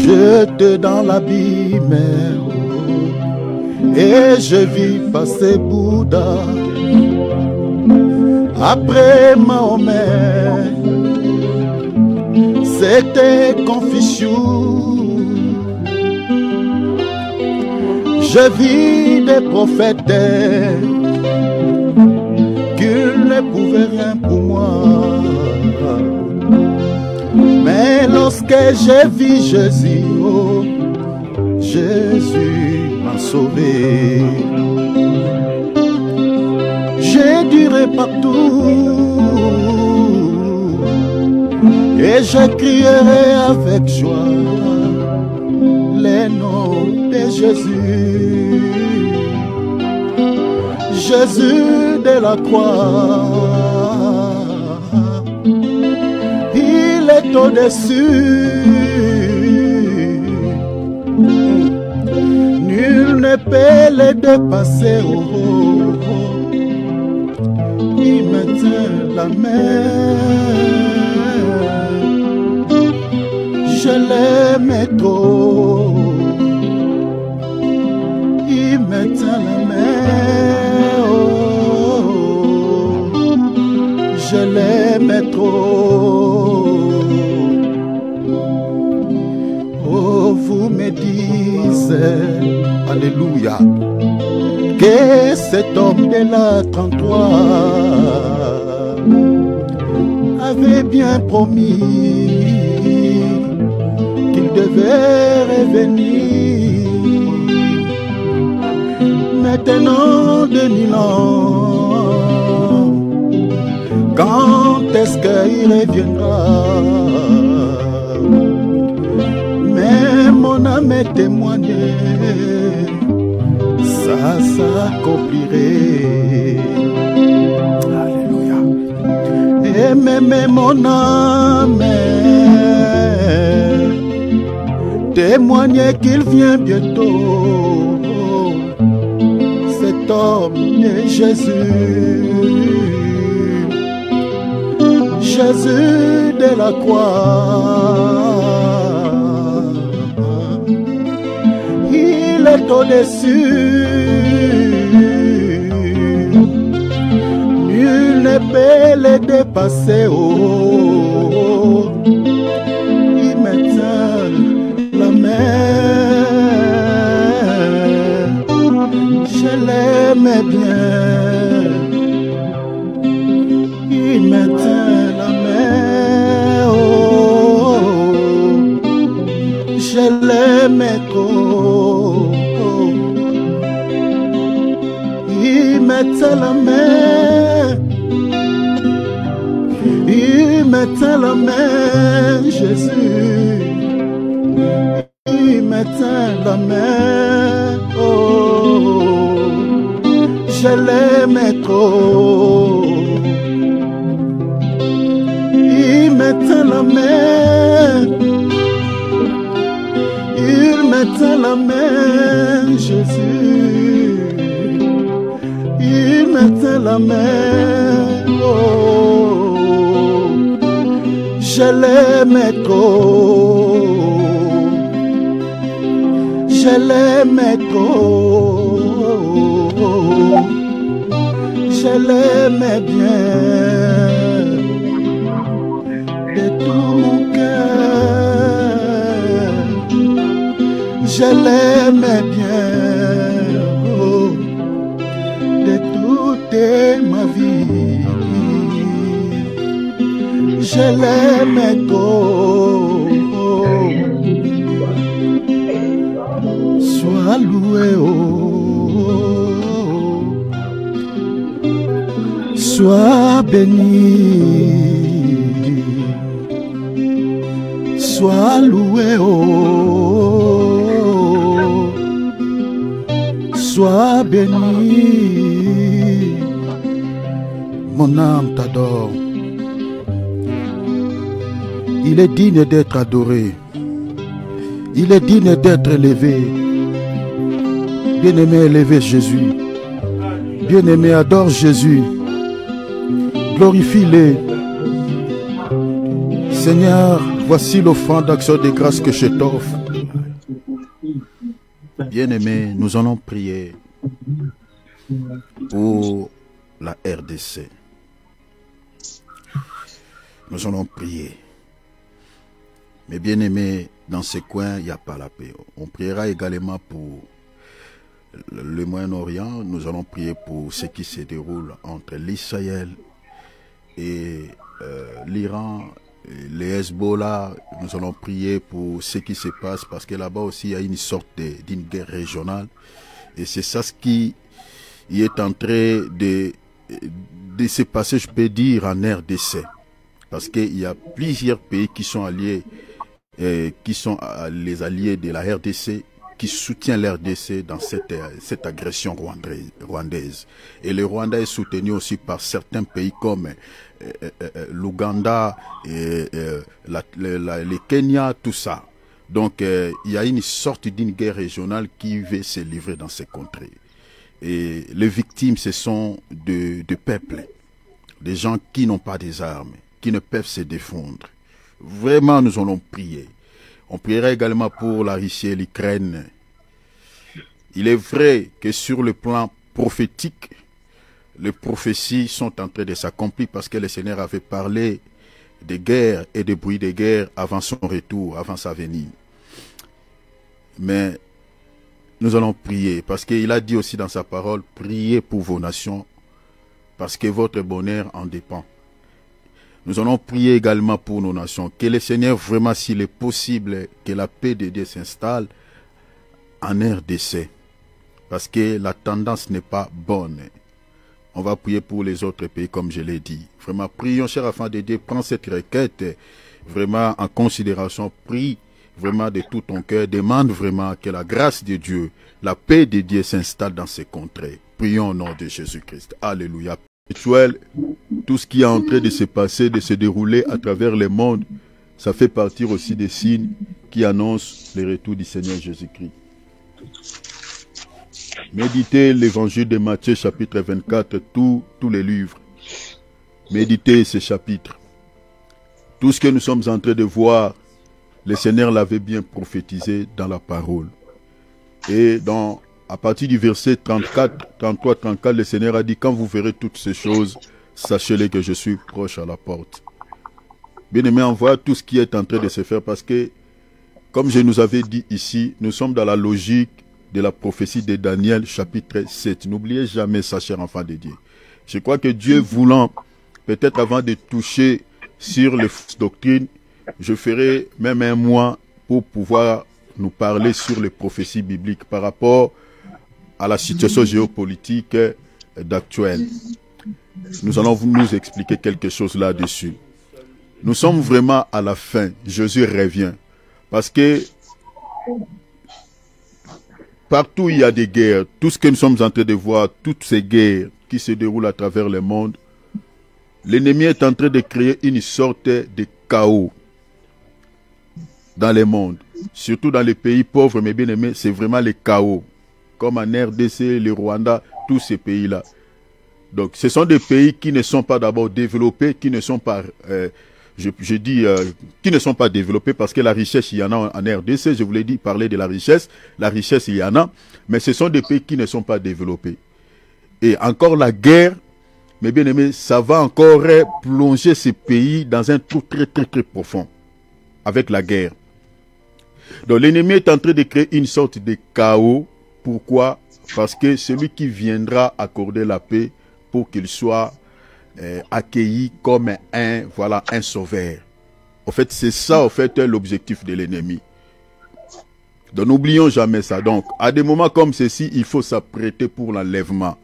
Jeté dans l'abîme, et je vis passer Bouddha. Après Mahomet, c'était Confucius. Je vis des prophètes qu'ils ne pouvaient rien pour moi. Mais lorsque j'ai vu Jésus, oh, Jésus m'a sauvé. J'ai duré partout et je crierai avec joie les noms de Jésus. Jésus de la croix, il est au-dessus. Nul ne peut le dépasser. Oh, oh, oh. Il me tient la main. Je l'aime trop. Il me tient la main. Oh, je l'aime trop. Oh, vous me dites, alléluia, que cet homme de la 33 avait bien promis qu'il devait revenir. Maintenant 2000 ans, quand est-ce qu'il reviendra? Mais mon âme est témoignée, ça s'accomplirait. Alléluia. Et même mon âme témoigne qu'il vient bientôt. Cet homme est Jésus, Jésus de la croix. Il est au-dessus. Nul ne peut le dépasser. Oh, il me tient la main. Je l'aime bien. Il me tient la main. Oh, je l'aime trop. Il me tient la main. Il me tient la main, Jésus. Il me tient la main. Oh, je l'aime trop. Il me tient la main. Il me tient la main, Jésus. Il me tient la main. Oh, je l'aime trop. Je l'aime trop. Je l'aime bien. De tout mon cœur. Je l'aime bien. Oh, de toute ma vie. Je l'aime trop. Sois loué, oh, sois béni, sois loué, oh, sois béni. Mon âme t'adore. Il est digne d'être adoré. Il est digne d'être élevé. Bien-aimé, élevez Jésus. Bien-aimé, adore Jésus. Glorifie-le. Seigneur, voici l'offrande d'action de grâce que je t'offre. Bien-aimés, nous allons prier pour la RDC. Nous allons prier. Mais bien-aimés, dans ces coins, il n'y a pas la paix. On priera également pour le Moyen-Orient. Nous allons prier pour ce qui se déroule entre l'Israël et l'Iran, les Hezbollah. Nous allons prier pour ce qui se passe parce que là-bas aussi, il y a une sorte d'une guerre régionale. Et c'est ça ce qui est en train de se passer, je peux dire, en RDC. Parce qu'il y a plusieurs pays qui sont alliés, qui sont les alliés de la RDC, qui soutiennent l'RDC dans cette agression rwandaise. Et le Rwanda est soutenu aussi par certains pays comme l'Ouganda, le Kenya, tout ça. Donc il y a une sorte d'une guerre régionale qui veut se livrer dans ces contrées. Et les victimes, ce sont de peuples, des gens qui n'ont pas des armes, qui ne peuvent se défendre. Vraiment, nous allons prier. On priera également pour la Russie et l'Ukraine. Il est vrai que sur le plan prophétique, les prophéties sont en train de s'accomplir parce que le Seigneur avait parlé de guerre et de bruit de guerre avant son retour, avant sa venue. Mais nous allons prier parce qu'il a dit aussi dans sa parole, priez pour vos nations parce que votre bonheur en dépend. Nous allons prier également pour nos nations, que le Seigneur, vraiment, s'il est possible, que la paix de Dieu s'installe en RDC. Parce que la tendance n'est pas bonne. On va prier pour les autres pays, comme je l'ai dit. Vraiment, prions, cher enfant de Dieu, prends cette requête vraiment en considération. Prie vraiment de tout ton cœur. Demande vraiment que la grâce de Dieu, la paix de Dieu s'installe dans ces contrées. Prions au nom de Jésus-Christ. Alléluia. Tout ce qui est en train de se passer, de se dérouler à travers le monde, ça fait partie aussi des signes qui annoncent le retour du Seigneur Jésus-Christ. Méditez l'évangile de Matthieu chapitre 24, tous les livres. Méditez ces chapitres. Tout ce que nous sommes en train de voir, le Seigneur l'avait bien prophétisé dans la parole. Et à partir du verset 34, 33, 34, le Seigneur a dit, quand vous verrez toutes ces choses, sachez-les que je suis proche à la porte. Bien-aimés, on voit tout ce qui est en train de se faire parce que, comme je nous avais dit ici, nous sommes dans la logique de la prophétie de Daniel, chapitre 7. N'oubliez jamais ça, cher enfant de Dieu. Je crois que Dieu voulant, peut-être avant de toucher sur les fausses doctrines, je ferai même un mois pour pouvoir nous parler sur les prophéties bibliques par rapport à la situation géopolitique d'actuelle. Nous allons nous expliquer quelque chose là-dessus. Nous sommes vraiment à la fin. Jésus revient. Parce que partout où il y a des guerres, tout ce que nous sommes en train de voir, toutes ces guerres qui se déroulent à travers le monde, l'ennemi est en train de créer une sorte de chaos dans le monde. Surtout dans les pays pauvres, mais bien aimés, c'est vraiment le chaos. Comme en RDC, le Rwanda, tous ces pays-là. Donc, ce sont des pays qui ne sont pas d'abord développés, qui ne sont pas, qui ne sont pas développés parce que la richesse, il y en a en RDC, je vous l'ai dit, parler de la richesse, il y en a, mais ce sont des pays qui ne sont pas développés. Et encore la guerre, mais bien aimé, ça va encore plonger ces pays dans un trou très, très, très profond avec la guerre. Donc, l'ennemi est en train de créer une sorte de chaos. Pourquoi? Parce que celui qui viendra accorder la paix pour qu'il soit accueilli comme un sauveur. En fait, c'est ça, en fait, l'objectif de l'ennemi. Donc, n'oublions jamais ça. Donc, à des moments comme ceci, il faut s'apprêter pour l'enlèvement.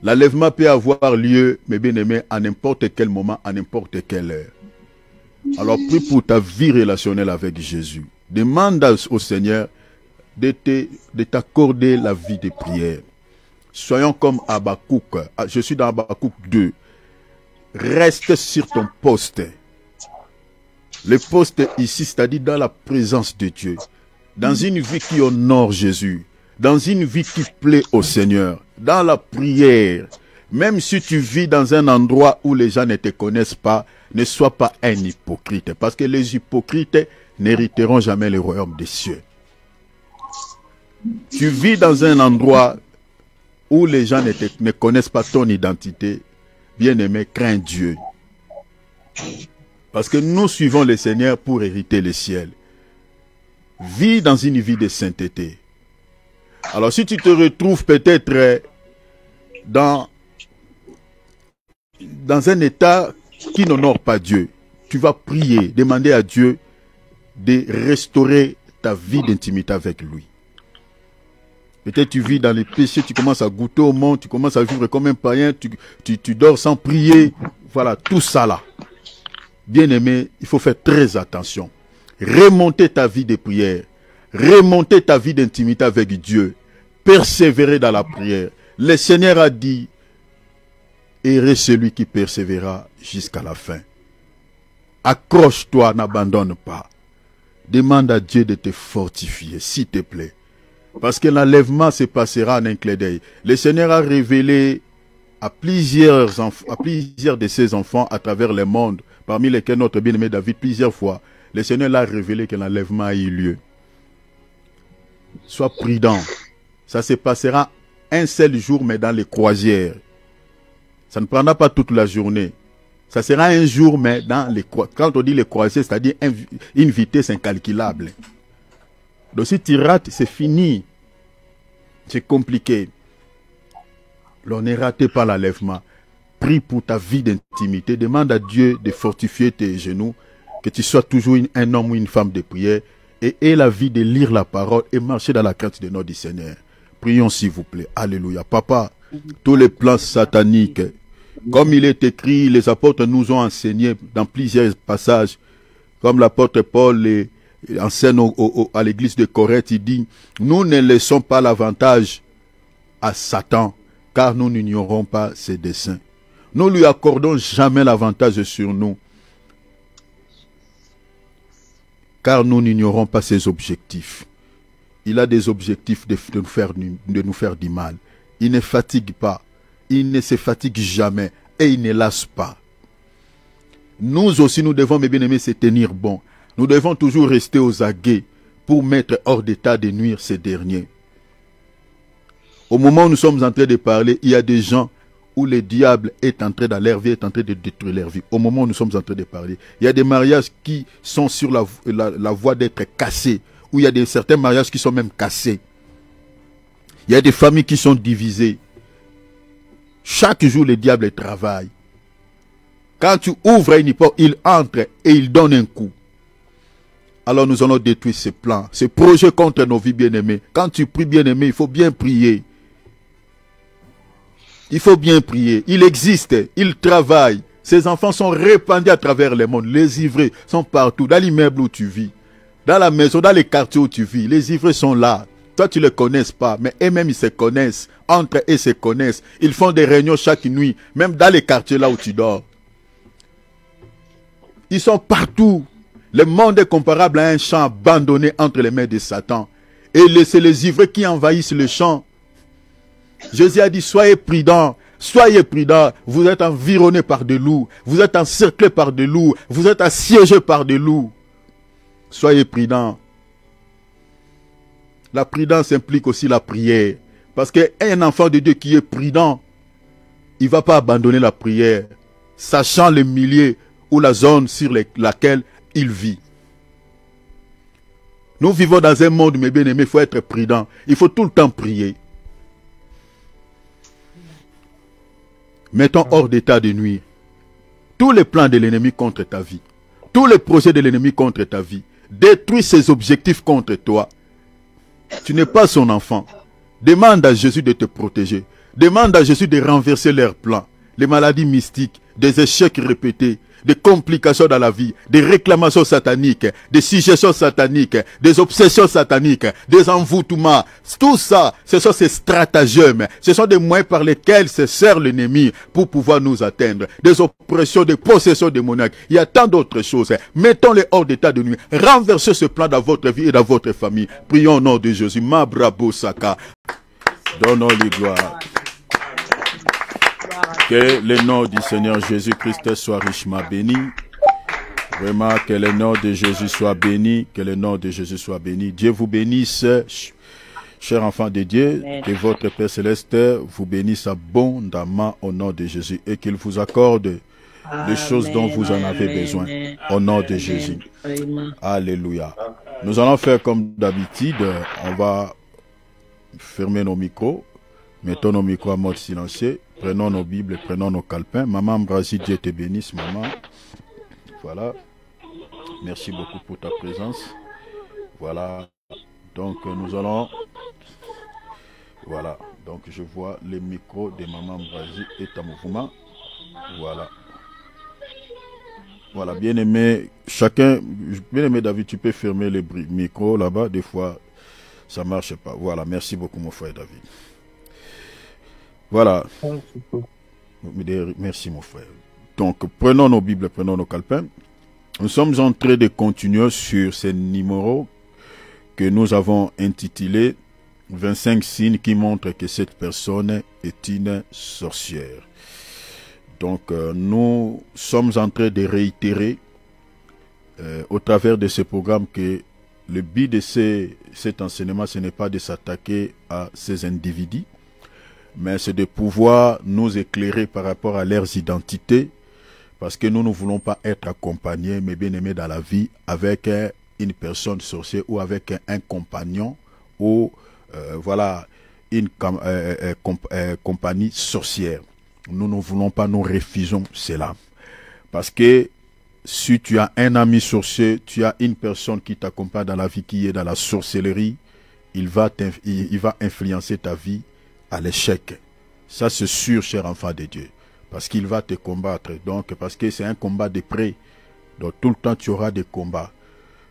L'enlèvement peut avoir lieu, mes bien-aimés, à n'importe quel moment, à n'importe quelle heure. Alors, prie pour ta vie relationnelle avec Jésus. Demande au Seigneur de t'accorder la vie de prière. Soyons comme Habakkuk. Je suis dans Habakkuk 2. Reste sur ton poste. Le poste ici, c'est-à-dire dans la présence de Dieu. Dans une vie qui honore Jésus. Dans une vie qui plaît au Seigneur. Dans la prière. Même si tu vis dans un endroit où les gens ne te connaissent pas, ne sois pas un hypocrite. Parce que les hypocrites n'hériteront jamais le royaume des cieux. Tu vis dans un endroit où les gens ne connaissent pas ton identité. Bien-aimé, crains Dieu. Parce que nous suivons le Seigneur pour hériter le ciel. Vis dans une vie de sainteté. Alors si tu te retrouves peut-être dans un état qui n'honore pas Dieu, tu vas prier, demander à Dieu de restaurer ta vie d'intimité avec lui. Peut-être tu vis dans les péchés, tu commences à goûter au monde, tu commences à vivre comme un païen, tu dors sans prier. Voilà, tout ça là. Bien-aimé, il faut faire très attention. Remonter ta vie de prière, remonter ta vie d'intimité avec Dieu, persévérer dans la prière. Le Seigneur a dit, heureux celui qui persévérera jusqu'à la fin. Accroche-toi, n'abandonne pas. Demande à Dieu de te fortifier, s'il te plaît. Parce que l'enlèvement se passera en un clin d'œil. Le Seigneur a révélé à plusieurs de ses enfants à travers le monde, parmi lesquels notre bien-aimé David, plusieurs fois, le Seigneur l'a révélé que l'enlèvement a eu lieu. Sois prudent. Ça se passera un seul jour, mais dans les croisières. Ça ne prendra pas toute la journée. Ça sera un jour, mais dans les croisières. Quand on dit les croisières, c'est-à-dire une vitesse incalculable. Donc si tu rates, c'est fini. C'est compliqué. Alors ne ratez pas l'enlèvement. Prie pour ta vie d'intimité. Demande à Dieu de fortifier tes genoux. Que tu sois toujours un homme ou une femme de prière. Et aie la vie de lire la parole et marcher dans la crainte de notre Seigneur. Prions s'il vous plaît. Alléluia. Papa, tous les plans sataniques, comme il est écrit, les apôtres nous ont enseigné dans plusieurs passages, comme l'apôtre Paul enseigne à l'église de Corinthe, il dit, nous ne laissons pas l'avantage à Satan, car nous n'ignorons pas ses desseins. Nous lui accordons jamais l'avantage sur nous, car nous n'ignorons pas ses objectifs. Il a des objectifs de nous faire du mal. Il ne fatigue pas. Il ne se fatigue jamais. Et il ne lasse pas. Nous aussi, nous devons, mes bien-aimés, se tenir bon. Nous devons toujours rester aux aguets pour mettre hors d'état de nuire ces derniers. Au moment où nous sommes en train de parler, il y a des gens où le diable est entré dans leur vie, est en train de détruire leur vie. Au moment où nous sommes en train de parler, il y a des mariages qui sont sur la voie d'être cassés, où il y a certains mariages qui sont même cassés. Il y a des familles qui sont divisées. Chaque jour, le diable travaille. Quand tu ouvres une porte, il entre et il donne un coup. Alors nous allons détruire ces plans, ces projets contre nos vies bien-aimées. Quand tu pries bien-aimé, il faut bien prier. Il faut bien prier. Il existe, il travaille. Ces enfants sont répandus à travers le monde. Les ivrés sont partout, dans l'immeuble où tu vis, dans la maison, dans les quartiers où tu vis. Les ivrés sont là. Toi, tu ne les connais pas, mais eux-mêmes, ils se connaissent. Entre eux, ils se connaissent. Ils font des réunions chaque nuit, même dans les quartiers là où tu dors. Ils sont partout. Le monde est comparable à un champ abandonné entre les mains de Satan. Et c'est les ivrés qui envahissent le champ. Jésus a dit, soyez prudents. Soyez prudents. Vous êtes environnés par des loups. Vous êtes encerclés par des loups. Vous êtes assiégés par des loups. Soyez prudents. La prudence implique aussi la prière. Parce qu'un enfant de Dieu qui est prudent, il ne va pas abandonner la prière, sachant le milieu ou la zone sur laquelle il vit. Nous vivons dans un monde, mes bien-aimés, il faut être prudent. Il faut tout le temps prier. Mettons hors d'état de nuire tous les plans de l'ennemi contre ta vie. Tous les projets de l'ennemi contre ta vie. Détruis ses objectifs contre toi. Tu n'es pas son enfant. Demande à Jésus de te protéger. Demande à Jésus de renverser leurs plans. Les maladies mystiques, des échecs répétés, des complications dans la vie, des réclamations sataniques, des suggestions sataniques, des obsessions sataniques, des envoûtements. Tout ça, ce sont ces stratagèmes. Ce sont des moyens par lesquels se sert l'ennemi pour pouvoir nous atteindre. Des oppressions, des possessions démoniaques. Il y a tant d'autres choses. Mettons-les hors d'état de nuit. Renversez ce plan dans votre vie et dans votre famille. Prions au nom de Jésus. Ma bravo Saka. Donnons-lui gloire. Que le nom du Seigneur Jésus-Christ soit richement béni. Vraiment, que le nom de Jésus soit béni. Que le nom de Jésus soit béni. Dieu vous bénisse. Chers enfants de Dieu, Amen. que votre Père Céleste vous bénisse abondamment au nom de Jésus et qu'il vous accorde les choses dont vous en avez besoin au nom de Jésus. Amen. Alléluia. Nous allons faire comme d'habitude, on va fermer nos micros, mettons nos micros en mode silencieux, prenons nos Bibles, prenons nos calepins. Maman Mbrazi, Dieu te bénisse, maman. Voilà. Merci beaucoup pour ta présence. Voilà. Donc nous allons... Voilà. Donc je vois les micros de maman Mbrazi est en mouvement. Voilà. Voilà, bien-aimé, chacun, bien-aimé David, tu peux fermer les micros là-bas, des fois, ça ne marche pas. Voilà, merci beaucoup mon frère David. Voilà. Merci mon frère. Donc, prenons nos Bibles, prenons nos calepins. Nous sommes en train de continuer sur ces numéros que nous avons intitulés 25 signes qui montrent que cette personne est une sorcière. Donc, nous sommes en train de réitérer au travers de ce programme que le but de cet enseignement, ce n'est pas de s'attaquer à ces individus, mais c'est de pouvoir nous éclairer par rapport à leurs identités, parce que nous ne voulons pas être accompagnés, mais bien aimés dans la vie, avec une personne sorcière ou avec un compagnon ou voilà, une compagnie sorcière. Nous ne voulons pas, nous refusons cela. Parce que si tu as un ami sorcier, tu as une personne qui t'accompagne dans la vie, qui est dans la sorcellerie, il va influencer ta vie à l'échec. Ça c'est sûr, cher enfant de Dieu. Parce qu'il va te combattre. Donc, parce que c'est un combat de près. Donc tout le temps tu auras des combats.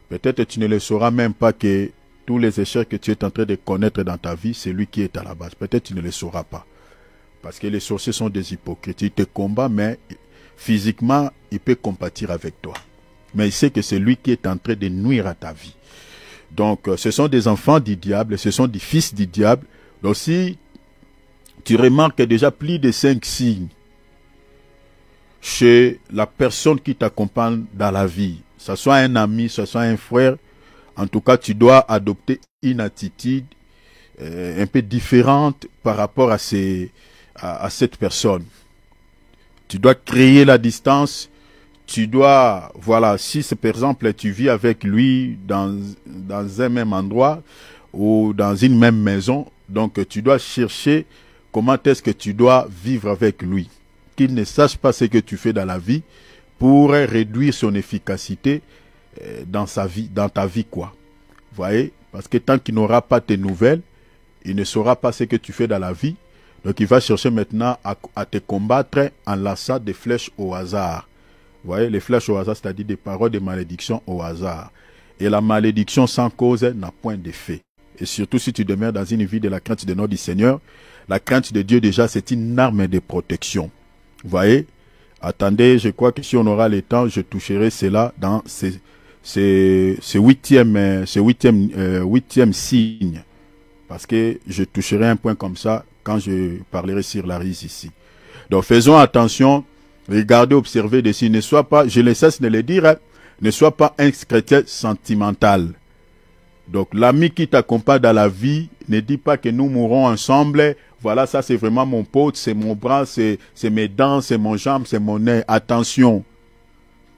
Peut-être tu ne le sauras même pas que tous les échecs que tu es en train de connaître dans ta vie, c'est lui qui est à la base. Peut-être tu ne le sauras pas. Parce que les sorciers sont des hypocrites. Ils te combattent, mais physiquement, il peut compatir avec toi. Mais il sait que c'est lui qui est en train de nuire à ta vie. Donc, ce sont des enfants du diable, ce sont des fils du diable. Donc, si tu remarques déjà plus de 5 signes chez la personne qui t'accompagne dans la vie, que ce soit un ami, que ce soit un frère, en tout cas, tu dois adopter une attitude un peu différente par rapport à cette personne. Tu dois créer la distance. Tu dois, voilà, si c'est par exemple tu vis avec lui dans un même endroit ou dans une même maison, donc tu dois chercher comment est-ce que tu dois vivre avec lui. Qu'il ne sache pas ce que tu fais dans la vie pour réduire son efficacité dans sa vie, dans ta vie, quoi. Vous voyez? Parce que tant qu'il n'aura pas tes nouvelles, il ne saura pas ce que tu fais dans la vie. Donc il va chercher maintenant à te combattre en lançant des flèches au hasard. Vous voyez, les flèches au hasard, c'est-à-dire des paroles de malédiction au hasard. Et la malédiction sans cause n'a point d'effet. Et surtout si tu demeures dans une vie de la crainte de notre Seigneur, la crainte de Dieu déjà c'est une arme de protection. Vous voyez? Attendez, je crois que si on aura le temps, je toucherai cela dans ce huitième signe. Parce que je toucherai un point comme ça quand je parlerai sur la rise ici. Donc faisons attention, regardez, observez de si ne sois pas, je ne cesse de le dire, hein, ne sois pas un chrétien sentimental. Donc l'ami qui t'accompagne dans la vie, ne dit pas que nous mourrons ensemble, voilà, ça c'est vraiment mon pote, c'est mon bras, c'est mes dents, c'est mon jambe, c'est mon nez. Attention,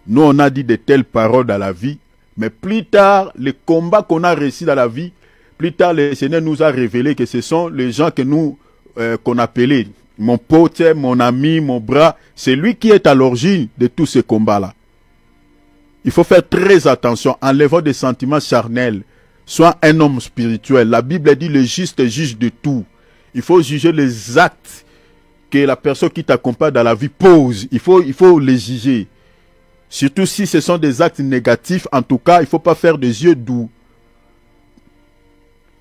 nous on a dit de telles paroles dans la vie, mais plus tard, les combats qu'on a réussi dans la vie, plus tard, le Seigneur nous a révélé que ce sont les gens que nous, qu'on appelait mon pote, mon ami, mon bras. C'est lui qui est à l'origine de tous ces combats-là. Il faut faire très attention, enlevant des sentiments charnels. Sois un homme spirituel. La Bible dit le juste juge de tout. Il faut juger les actes que la personne qui t'accompagne dans la vie pose. Il faut les juger. Surtout si ce sont des actes négatifs, en tout cas, il ne faut pas faire des yeux doux.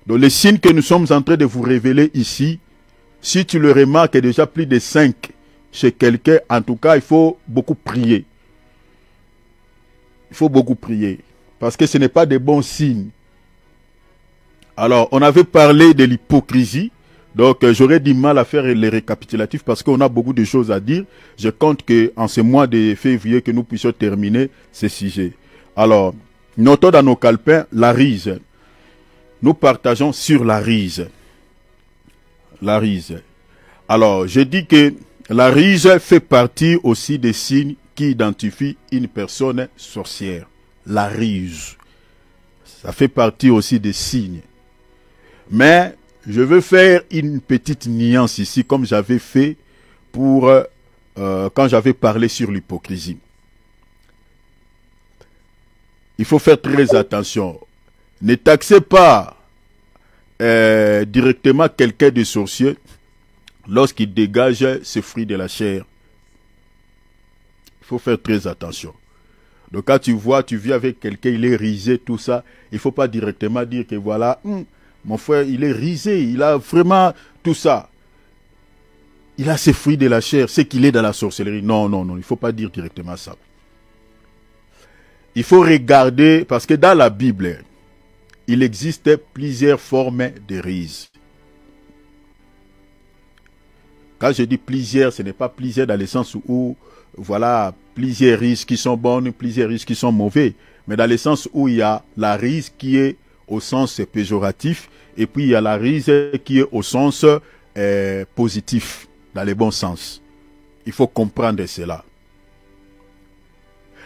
Donc les signes que nous sommes en train de vous révéler ici, si tu le remarques déjà plus de 5 chez quelqu'un, en tout cas, il faut beaucoup prier. Il faut beaucoup prier. Parce que ce n'est pas des bons signes. Alors, on avait parlé de l'hypocrisie. Donc, j'aurais du mal à faire les récapitulatifs parce qu'on a beaucoup de choses à dire. Je compte qu'en ce mois de février, que nous puissions terminer ce sujet. Alors, notons dans nos calepins la rise. nous partageons sur la rise. La rise. Alors, je dis que la rise fait partie aussi des signes qui identifient une personne sorcière. La rise. Ça fait partie aussi des signes. Mais je veux faire une petite nuance ici, comme j'avais fait pour quand j'avais parlé sur l'hypocrisie. Il faut faire très attention. Ne taxez pas directement quelqu'un de sorcier lorsqu'il dégage ce fruit de la chair. Il faut faire très attention. Donc quand tu vois, tu vis avec quelqu'un, il est risé, tout ça, il ne faut pas directement dire que voilà, mon frère, il est risé, il a vraiment tout ça. Il a ses fruits de la chair, c'est qu'il est dans la sorcellerie. Non, non, non, il ne faut pas dire directement ça. Il faut regarder, parce que dans la Bible, il existe plusieurs formes de rises. Quand je dis plusieurs, ce n'est pas plusieurs dans le sens où, voilà, plusieurs rises qui sont bonnes, plusieurs rises qui sont mauvais, mais dans le sens où il y a la rise qui est au sens péjoratif, et puis il y a la rise qui est au sens positif, dans le bon sens. Il faut comprendre cela.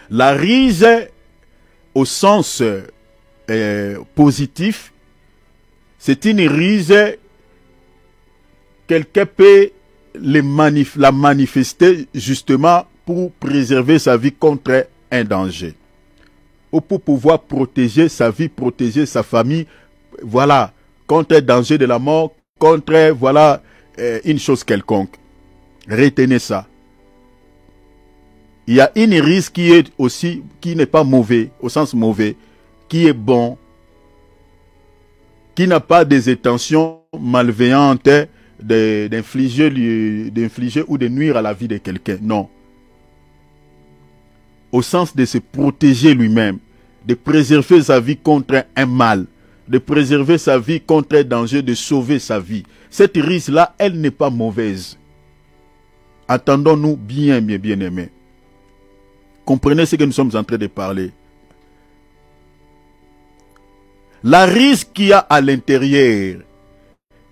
La rise au sens positif, c'est une rise, quelqu'un peut la manifester justement pour préserver sa vie contre un danger. Ou pour pouvoir protéger sa vie, protéger sa famille, voilà, contre un danger de la mort, contre, voilà, une chose quelconque. Retenez ça. Il y a une rise qui est aussi, qui n'est pas mauvais, au sens mauvais, qui est bon, qui n'a pas des intentions malveillantes d'infliger ou de nuire à la vie de quelqu'un. Non. Au sens de se protéger lui-même, de préserver sa vie contre un mal, de préserver sa vie contre un danger, de sauver sa vie. Cette rise-là, elle n'est pas mauvaise. Entendons-nous bien, bien aimés. Comprenez ce que nous sommes en train de parler. La rise qu'il y a à l'intérieur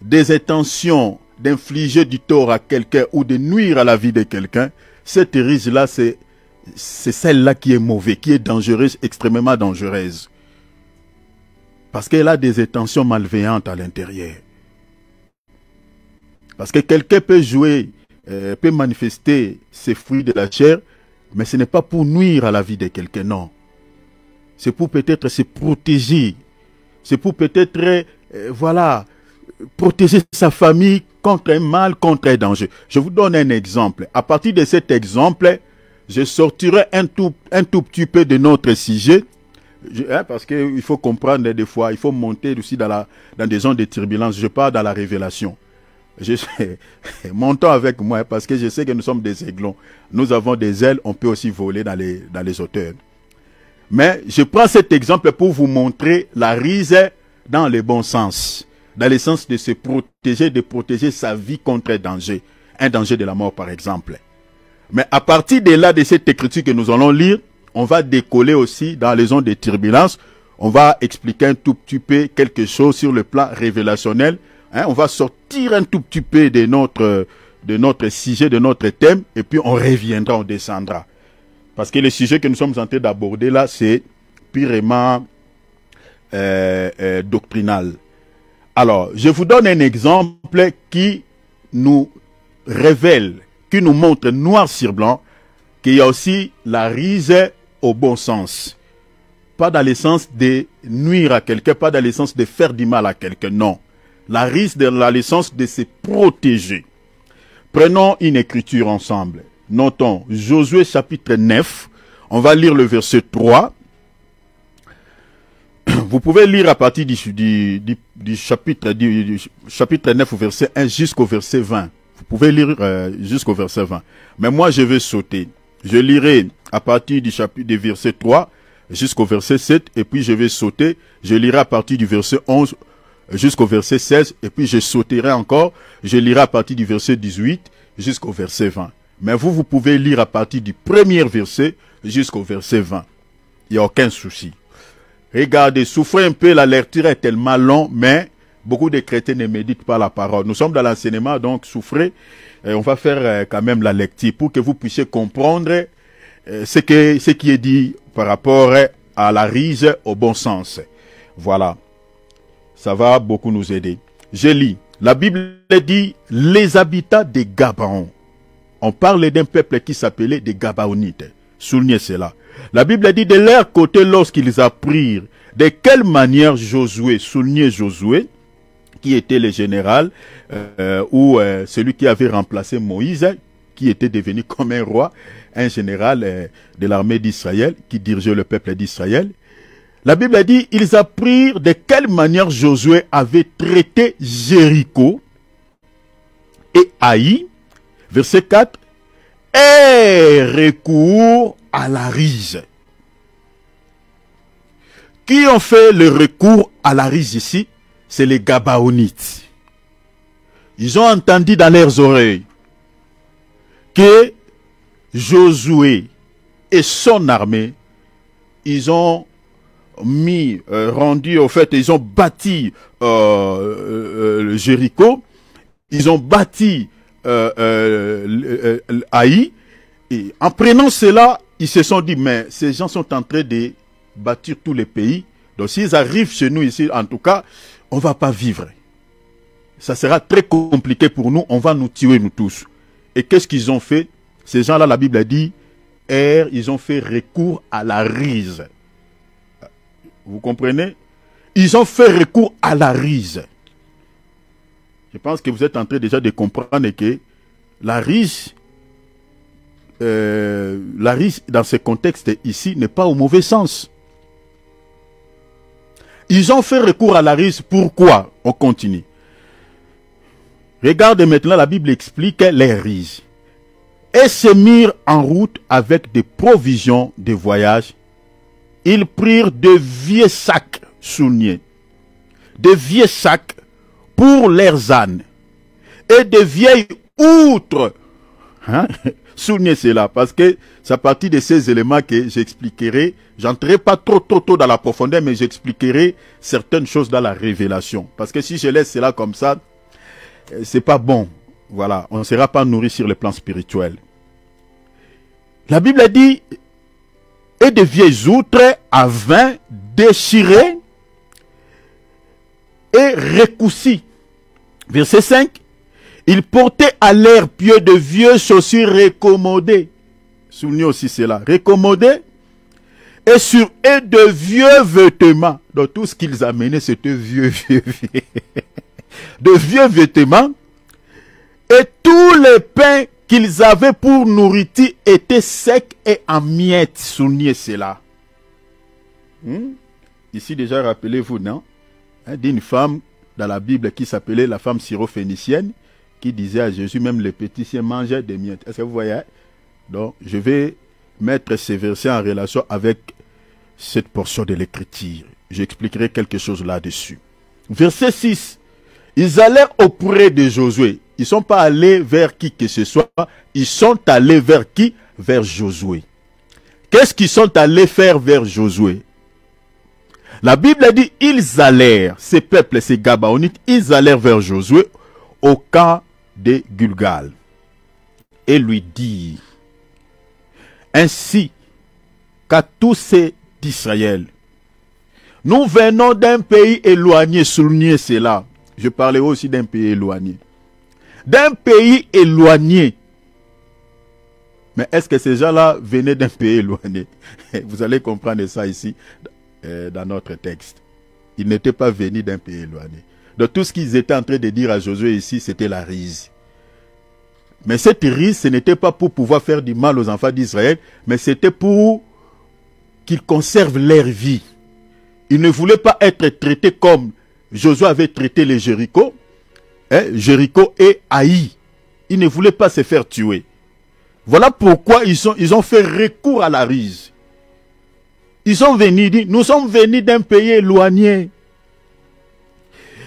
des intentions d'infliger du tort à quelqu'un ou de nuire à la vie de quelqu'un, cette rise-là, c'est celle-là qui est mauvaise, qui est dangereuse, extrêmement dangereuse. Parce qu'elle a des intentions malveillantes à l'intérieur. Parce que quelqu'un peut jouer, peut manifester ses fruits de la chair, mais ce n'est pas pour nuire à la vie de quelqu'un, non. C'est pour peut-être se protéger. C'est pour peut-être, voilà, protéger sa famille contre un mal, contre un danger. Je vous donne un exemple. À partir de cet exemple, je sortirai un tout petit peu de notre sujet. Parce qu'il faut comprendre des fois, il faut monter aussi dans des zones de turbulence. Je parle dans la révélation. Montons avec moi parce que je sais que nous sommes des aiglons. Nous avons des ailes, on peut aussi voler dans les hauteurs. Mais je prends cet exemple pour vous montrer la rise dans le bon sens. Dans le sens de se protéger, de protéger sa vie contre un danger de la mort par exemple. Mais à partir de là, de cette écriture que nous allons lire, on va décoller aussi dans les zones de turbulence. On va expliquer un tout petit peu quelque chose sur le plan révélationnel. On va sortir un tout petit peu de notre sujet, de notre thème, et puis on reviendra, on descendra. Parce que le sujet que nous sommes en train d'aborder là, c'est purement doctrinal. Alors, je vous donne un exemple qui nous révèle, qui nous montre noir sur blanc, qu'il y a aussi la rise au bon sens. Pas dans le sens de nuire à quelqu'un, pas dans le sens de faire du mal à quelqu'un, non. La rise dans le sens de se protéger. Prenons une écriture ensemble. Notons Josué chapitre 9. On va lire le verset 3. Vous pouvez lire à partir du chapitre 9 au verset 1 jusqu'au verset 20. Vous pouvez lire jusqu'au verset 20. Mais moi, je vais sauter. Je lirai à partir du verset 3 jusqu'au verset 7. Et puis, je vais sauter. Je lirai à partir du verset 11 jusqu'au verset 16. Et puis, je sauterai encore. Je lirai à partir du verset 18 jusqu'au verset 20. Mais vous pouvez lire à partir du premier verset jusqu'au verset 20. Il n'y a aucun souci. Regardez, souffrez un peu, la lecture est tellement longue, mais beaucoup de chrétiens ne méditent pas la parole. Nous sommes dans l'enseignement, donc souffrez. On va faire quand même la lecture pour que vous puissiez comprendre ce qui est dit par rapport à la rise au bon sens. Voilà. Ça va beaucoup nous aider. Je lis. La Bible dit les habitants des Gabaon. On parle d'un peuple qui s'appelait des Gabaonites. Soulignez cela. La Bible dit de leur côté lorsqu'ils apprirent de quelle manière Josué, soulignez Josué, qui était le général ou celui qui avait remplacé Moïse, qui était devenu comme un roi, un général de l'armée d'Israël, qui dirigeait le peuple d'Israël. La Bible dit, ils apprirent de quelle manière Josué avait traité Jéricho et Haï, verset 4, et recours à la rise. Qui ont fait le recours à la rise ici? C'est les Gabaonites. Ils ont entendu dans leurs oreilles que Josué et son armée, ils ont ils ont bâti Jéricho, ils ont bâti Haï, et en prenant cela, ils se sont dit, mais ces gens sont en train de bâtir tous les pays, donc s'ils arrivent chez nous ici, en tout cas, on ne va pas vivre. Ça sera très compliqué pour nous, on va nous tuer nous tous. Et qu'est-ce qu'ils ont fait? Ces gens-là, la Bible a dit, ils ont fait recours à la rise. Vous comprenez? Ils ont fait recours à la rise. Je pense que vous êtes en train déjà de comprendre que la rise dans ce contexte ici n'est pas au mauvais sens. Ils ont fait recours à la rise. Pourquoi? On continue. Regardez maintenant, la Bible explique les rises. Et se mirent en route avec des provisions de voyage. Ils prirent de vieux sacs soulignés, de vieux sacs pour leurs ânes et de vieilles outres. Hein? Soulignez cela, parce que c'est à partir de ces éléments que j'expliquerai. J'entrerai pas trop dans la profondeur, mais j'expliquerai certaines choses dans la révélation. Parce que si je laisse cela comme ça, c'est pas bon. Voilà, on ne sera pas nourri sur le plan spirituel. La Bible dit, et de vieilles outres à vin déchirées et recoussis. Verset 5. Ils portaient à leurs pieds de vieux chaussures recommodées. Soulignez aussi cela. Recommodées. Et sur eux de vieux vêtements. Donc tout ce qu'ils amenaient, c'était vieux. De vieux vêtements. Et tous les pains qu'ils avaient pour nourriture étaient secs et en miettes. Soulignez cela. Ici déjà, rappelez-vous, non? D'une femme dans la Bible qui s'appelait la femme syrophénicienne, qui disait à Jésus, même les petits chiens mangeaient des miettes. Est-ce que vous voyez? Donc, je vais mettre ces versets en relation avec cette portion de l'écriture. J'expliquerai quelque chose là-dessus. Verset 6. Ils allèrent auprès de Josué. Ils ne sont pas allés vers qui que ce soit. Ils sont allés vers qui? Vers Josué. Qu'est-ce qu'ils sont allés faire vers Josué? La Bible dit, ils allèrent, ces peuples, ces Gabaonites, ils allèrent vers Josué au camp de Gilgal et lui dirent, ainsi qu'à tous ces d'Israël, nous venons d'un pays éloigné, soulignez cela. Je parlais aussi d'un pays éloigné. D'un pays éloigné. Mais est-ce que ces gens-là venaient d'un pays éloigné? Vous allez comprendre ça ici dans notre texte. Ils n'étaient pas venus d'un pays éloigné. Donc tout ce qu'ils étaient en train de dire à Josué ici, c'était la rise. Mais cette rise, ce n'était pas pour pouvoir faire du mal aux enfants d'Israël, mais c'était pour qu'ils conservent leur vie. Ils ne voulaient pas être traités comme Josué avait traité les Jéricho, Jéricho et Haï. Ils ne voulaient pas se faire tuer. Voilà pourquoi ils ont fait recours à la rise. Ils sont venus dire, nous sommes venus d'un pays éloigné.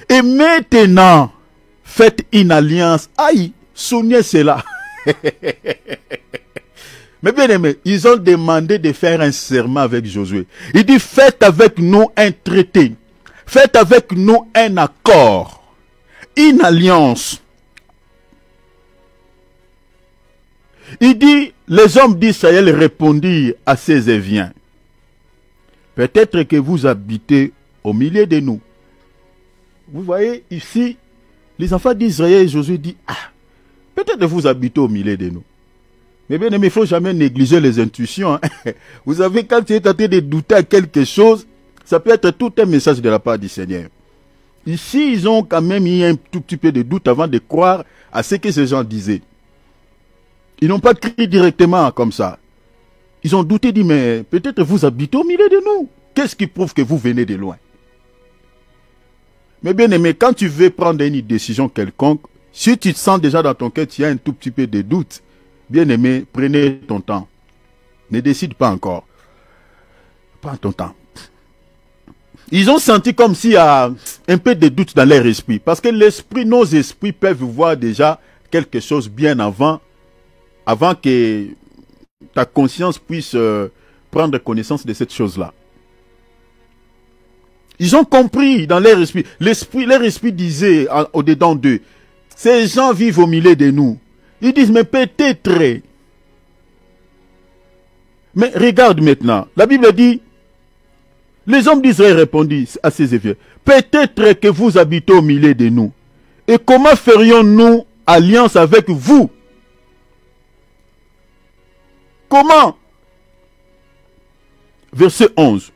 Et maintenant, faites une alliance. Aïe, souvenez cela. Mais bien aimé, ils ont demandé de faire un serment avec Josué. Il dit, faites avec nous un traité. Faites avec nous un accord. Une alliance. Il dit, les hommes d'Israël répondirent à ces Éviens. Peut-être que vous habitez au milieu de nous. Vous voyez ici, les enfants d'Israël, Josué dit, peut-être que vous habitez au milieu de nous. Mais bien aimé, il ne faut jamais négliger les intuitions. Vous savez, quand tu es tenté de douter à quelque chose, ça peut être tout un message de la part du Seigneur. Ici, ils ont quand même eu un tout petit peu de doute avant de croire à ce que ces gens disaient. Ils n'ont pas crié directement comme ça. Ils ont douté, dit, mais peut-être vous habitez au milieu de nous. Qu'est-ce qui prouve que vous venez de loin? Mais bien aimé, quand tu veux prendre une décision quelconque, si tu te sens déjà dans ton cœur, tu as un tout petit peu de doute, bien aimé, prenez ton temps. Ne décide pas encore. Prends ton temps. Ils ont senti comme s'il y a un peu de doute dans leur esprit. Parce que l'esprit, nos esprits peuvent voir déjà quelque chose bien avant que ta conscience puisse prendre connaissance de cette chose-là. Ils ont compris dans leur esprit. Leur esprit disait au-dedans d'eux, ces gens vivent au milieu de nous. Ils disent, mais peut-être. Mais regarde maintenant, la Bible dit, les hommes d'Israël répondirent à ces Éviens, peut-être que vous habitez au milieu de nous. Et comment ferions-nous alliance avec vous? Comment? Verset 11.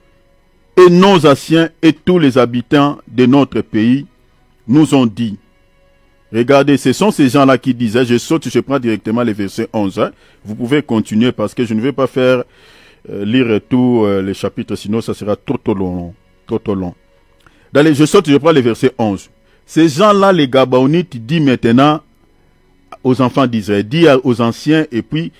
Et nos anciens et tous les habitants de notre pays nous ont dit. Regardez, ce sont ces gens-là qui disaient, je prends directement les versets 11. Hein. Vous pouvez continuer parce que je ne vais pas faire lire tous les chapitres, sinon ça sera trop long. Allez, je prends les versets 11. Ces gens-là, les Gabaonites, disent maintenant aux enfants d'Israël, dit aux anciens et puis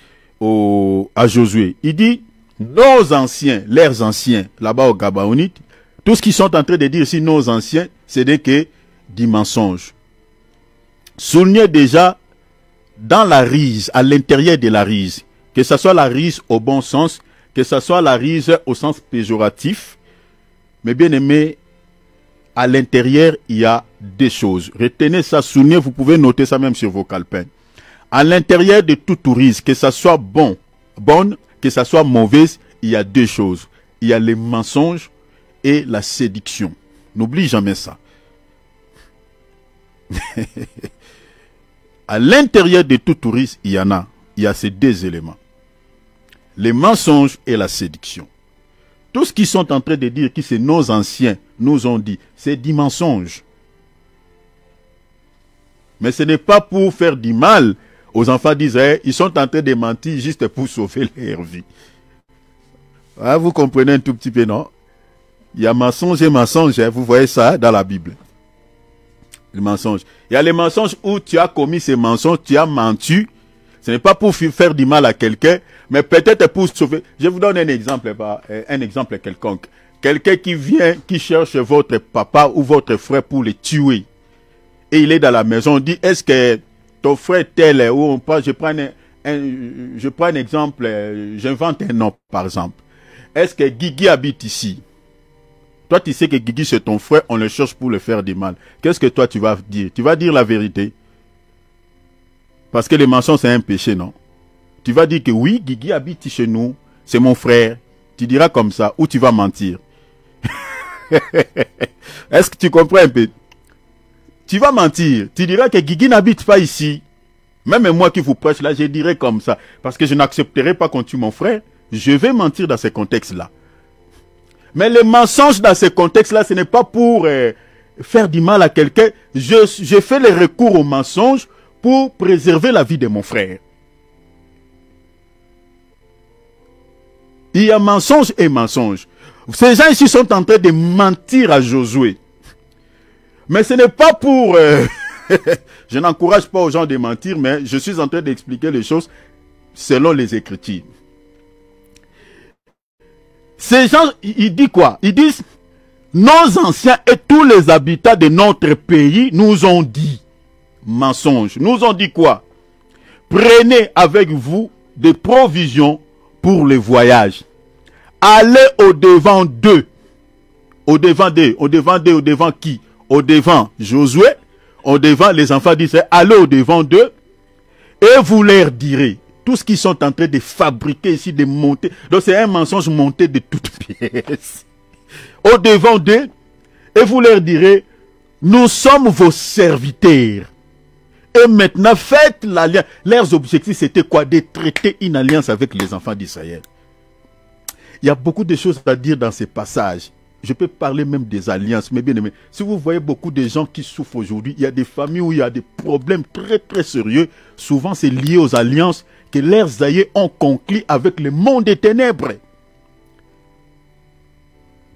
à Josué. Il dit, nos anciens, leurs anciens, là-bas aux Gabaonites, tout ce qu'ils sont en train de dire ici, nos anciens, c'est des mensonges. Soulignez déjà dans la rise, à l'intérieur de la rise, que ce soit la rise au bon sens, que ce soit la rise au sens péjoratif, mais bien aimé, à l'intérieur, il y a des choses. Retenez ça, soulignez, vous pouvez noter ça même sur vos calepins. À l'intérieur de toute rise, que ça soit bonne, que ça soit mauvaise, il y a deux choses. Il y a les mensonges et la séduction. N'oublie jamais ça. À l'intérieur de tout touriste, il y a ces deux éléments. Les mensonges et la séduction. Tout ce qu'ils sont en train de dire, qui c'est nos anciens nous ont dit, c'est du mensonge. Mais ce n'est pas pour faire du mal aux enfants d'Israël. Ils sont en train de mentir juste pour sauver leur vie. Ah, vous comprenez un tout petit peu, non? Il y a mensonge et mensonge, hein, vous voyez ça dans la Bible. Les mensonges. Il y a les mensonges où tu as commis ces mensonges, tu as menti. Ce n'est pas pour faire du mal à quelqu'un, mais peut-être pour sauver. Je vous donne un exemple quelconque. Quelqu'un qui vient, qui cherche votre papa ou votre frère pour le tuer. Et il est dans la maison, on dit, est-ce que ton frère tel, ou je prends un exemple, j'invente un nom par exemple. Est-ce que Guigui habite ici? Toi, tu sais que Guigui, c'est ton frère, on le cherche pour le faire du mal. Qu'est-ce que toi, tu vas dire? Tu vas dire la vérité. Parce que les mensonges, c'est un péché, non? Tu vas dire que oui, Guigui habite chez nous, c'est mon frère. Tu diras comme ça, ou tu vas mentir. Est-ce que tu comprends un peu? Tu vas mentir. Tu diras que Guigui n'habite pas ici. Même moi qui vous prêche là, je dirais comme ça. Parce que je n'accepterai pas qu'on tue mon frère. Je vais mentir dans ce contexte-là. Mais les mensonges dans ce contexte-là, ce n'est pas pour faire du mal à quelqu'un. Je fais le recours aux mensonges pour préserver la vie de mon frère. Il y a mensonge et mensonge. Ces gens ici sont en train de mentir à Josué. Mais ce n'est pas pour... je n'encourage pas aux gens de mentir, mais je suis en train d'expliquer les choses selon les Écritures. Ces gens, ils disent quoi? Ils disent, nos anciens et tous les habitants de notre pays nous ont dit, mensonge, nous ont dit quoi? Prenez avec vous des provisions pour le voyage. Allez au-devant d'eux. Au-devant d'eux. Au-devant d'eux. Au-devant qui? Au-devant Josué. Au-devant les enfants d'Israël. Allez au-devant d'eux. Et vous leur direz. Tout ce qu'ils sont en train de fabriquer ici, de monter. Donc c'est un mensonge monté de toutes pièces. Au-devant d'eux. Et vous leur direz. Nous sommes vos serviteurs. Et maintenant, faites l'alliance. Leurs objectifs, c'était quoi? De traiter une alliance avec les enfants d'Israël. Il y a beaucoup de choses à dire dans ces passages. Je peux parler même des alliances, mais bien aimé, si vous voyez beaucoup de gens qui souffrent aujourd'hui, il y a des familles où il y a des problèmes très très sérieux. Souvent, c'est lié aux alliances que leurs aïeux ont conclues avec le monde des ténèbres.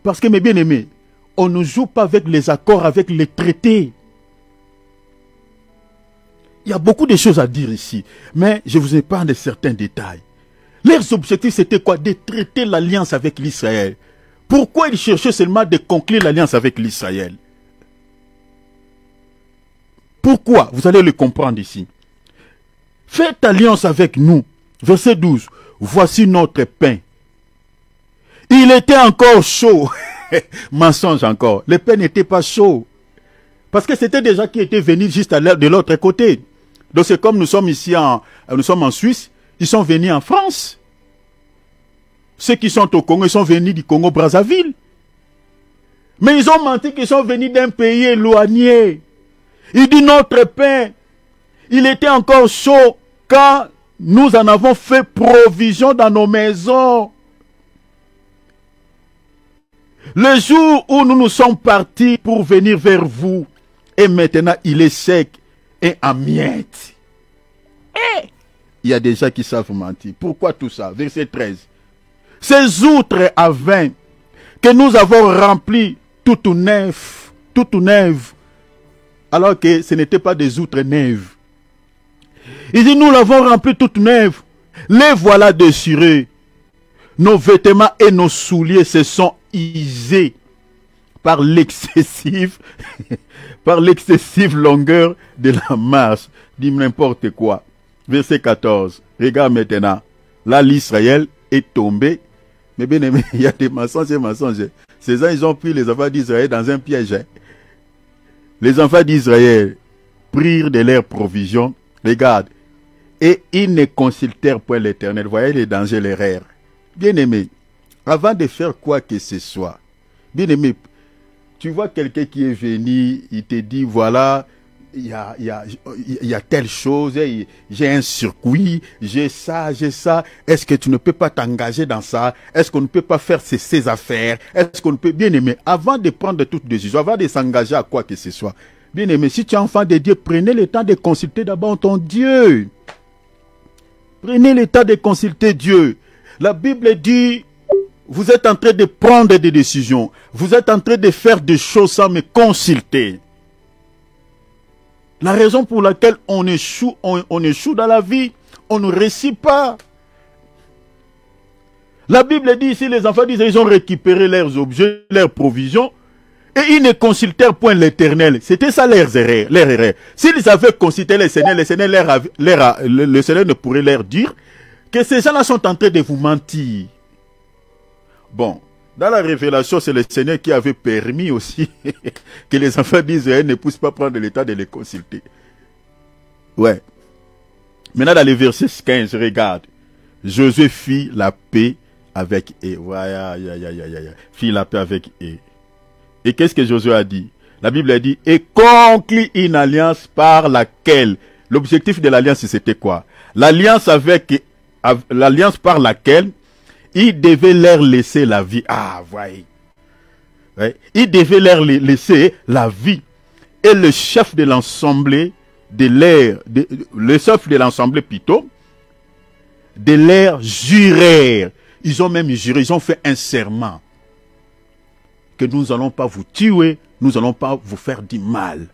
Parce que, mes bien-aimés, on ne joue pas avec les accords, avec les traités. Il y a beaucoup de choses à dire ici, mais je vous épargne de certains détails. Leurs objectifs, c'était quoi? De traiter l'alliance avec l'Israël. Pourquoi ils cherchaient seulement de conclure l'alliance avec l'Israël? Pourquoi? Vous allez le comprendre ici. Faites alliance avec nous. Verset 12. Voici notre pain. Il était encore chaud. Mensonge encore. Le pain n'était pas chaud. Parce que c'était déjà qui était venu juste de l'autre côté. Donc c'est comme nous sommes ici nous sommes en Suisse. Ils sont venus en France. Ceux qui sont au Congo, ils sont venus du Congo-Brazzaville. Mais ils ont menti qu'ils sont venus d'un pays éloigné. Il dit notre pain, il était encore chaud quand nous en avons fait provision dans nos maisons. Le jour où nous nous sommes partis pour venir vers vous, et maintenant il est sec et en miettes. Il y a des gens qui savent mentir. Pourquoi tout ça? Verset 13. Ces outres à vin que nous avons remplies toutes neuves, alors que ce n'étaient pas des outres neuves. Il dit, nous l'avons rempli toutes neuves. Les voilà déchirés. Nos vêtements et nos souliers se sont usés par l'excessive longueur de la marche. Dit n'importe quoi. Verset 14. Regarde maintenant. Là, l'Israël est tombé. Mais bien aimé, il y a des mensonges et mensonges. Ces gens, ils ont pris les enfants d'Israël dans un piège. Les enfants d'Israël prirent de leurs provisions. Regarde. Et ils ne consultèrent point l'Éternel. Voyez les dangers, l'erreur. Bien aimé, avant de faire quoi que ce soit, bien aimé, tu vois quelqu'un qui est venu, il te dit, voilà, il y a telle chose, j'ai un circuit, j'ai ça. Est-ce que tu ne peux pas t'engager dans ça? Est-ce qu'on ne peut pas faire ces affaires? Est-ce qu'on peut, bien aimé, avant de prendre toute décision, avant de s'engager à quoi que ce soit, bien aimé, si tu es enfant de Dieu, prenez le temps de consulter d'abord ton Dieu. Prenez le temps de consulter Dieu. La Bible dit, vous êtes en train de prendre des décisions. Vous êtes en train de faire des choses sans me consulter. La raison pour laquelle on échoue dans la vie, on ne réussit pas. La Bible dit ici, les enfants disent, ils ont récupéré leurs objets, leurs provisions, et ils ne consultèrent point l'Éternel. C'était ça leur erreur. S'ils avaient consulté le Seigneur le Seigneur ne pourrait leur dire que ces gens-là sont en train de vous mentir. Bon, dans la révélation, c'est le Seigneur qui avait permis aussi que les enfants d'Israël ne puissent pas prendre le temps de les consulter. Ouais. Maintenant, dans le verset 15, regarde. Josué fit la paix avec eux. Voilà, fit la paix avec eux. Et qu'est-ce que Josué a dit? La Bible a dit, et conclut une alliance par laquelle, l'objectif de l'alliance, c'était quoi? L'alliance par laquelle il devait leur laisser la vie. Ah, voyez. Ouais. Il devait leur laisser la vie. Et le chef de l'assemblée le chef de l'assemblée plutôt, de leur jurèrent. Ils ont même juré, ils ont fait un serment. Que nous n'allons pas vous tuer, nous n'allons pas vous faire du mal.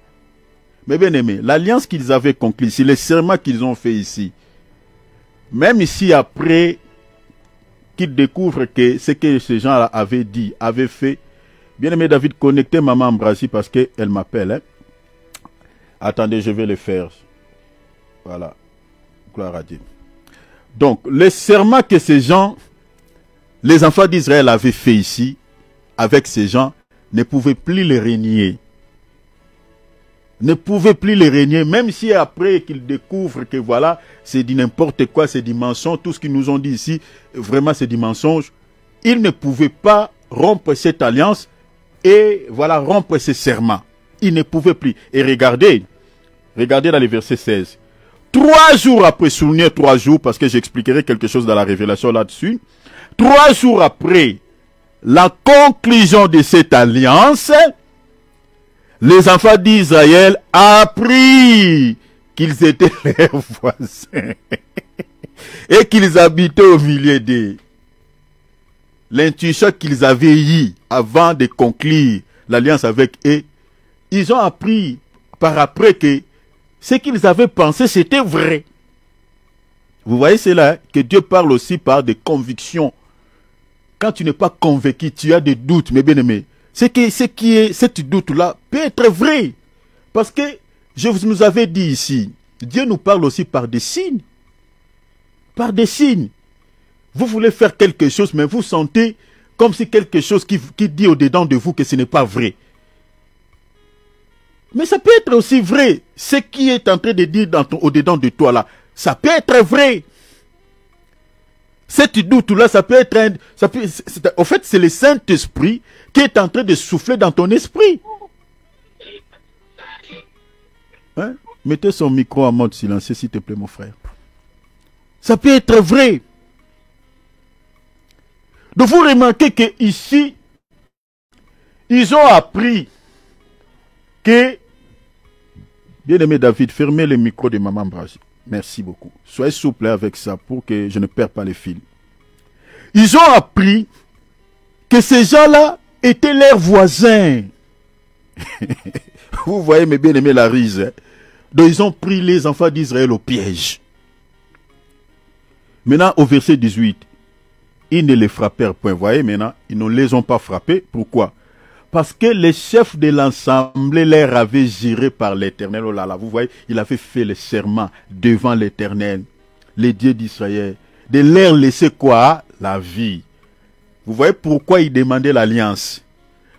Mais bien aimé, l'alliance qu'ils avaient conclue ici, les serments qu'ils ont fait ici, même ici après qu'ils découvrent que ce que ces gens avaient dit, avaient fait, bien aimé David, connectez maman Ambrasie parce qu'elle m'appelle. Hein? Attendez, je vais le faire. Voilà. Gloire à Dieu. Donc, les serments que ces gens, les enfants d'Israël avaient fait ici, avec ces gens, ne pouvaient plus les renier. Ne pouvaient plus les renier, même si après qu'ils découvrent que voilà, c'est du n'importe quoi, c'est du mensonge, tout ce qu'ils nous ont dit ici, vraiment c'est du mensonge, ils ne pouvaient pas rompre cette alliance et voilà, rompre ces serments. Ils ne pouvaient plus. Et regardez dans les versets 16. 3 jours après, souvenez 3 jours, parce que j'expliquerai quelque chose dans la révélation là-dessus. 3 jours après la conclusion de cette alliance, les enfants d'Israël apprirent qu'ils étaient leurs voisins et qu'ils habitaient au milieu d'eux. L'intuition qu'ils avaient eue avant de conclure l'alliance avec eux, ils ont appris par après que ce qu'ils avaient pensé, c'était vrai. Vous voyez, c'est là que Dieu parle aussi par des convictions. Quand tu n'es pas convaincu, tu as des doutes, mes bien-aimés. Cette doute-là peut être vrai. Parce que, je vous avais dit ici, Dieu nous parle aussi par des signes. Par des signes. Vous voulez faire quelque chose, mais vous sentez comme si quelque chose qui dit au-dedans de vous que ce n'est pas vrai. Mais ça peut être aussi vrai. Ce qui est en train de dire au-dedans de toi là, ça peut être vrai. Cette doute-là, ça peut être... en fait, c'est le Saint-Esprit qui est en train de souffler dans ton esprit. Hein? Mettez son micro en mode silencieux, s'il te plaît, mon frère. Ça peut être vrai. Donc, vous remarquez qu'ici, ils ont appris que... Bien-aimé David, fermez le micro de Maman Bragi. Merci beaucoup. Soyez souple avec ça pour que je ne perde pas les fils. Ils ont appris que ces gens-là étaient leurs voisins. Vous voyez, mes bien-aimés, la rise. Hein? Donc, ils ont pris les enfants d'Israël au piège. Maintenant, au verset 18, ils ne les frappèrent point. Vous voyez, maintenant, ils ne les ont pas frappés. Pourquoi? Parce que les chefs de l'Assemblée leur avaient juré par l'Éternel. Oh là là, vous voyez, il avait fait le serment devant l'Éternel, les dieux d'Israël, de leur laisser quoi? La vie. Vous voyez pourquoi il demandait l'alliance?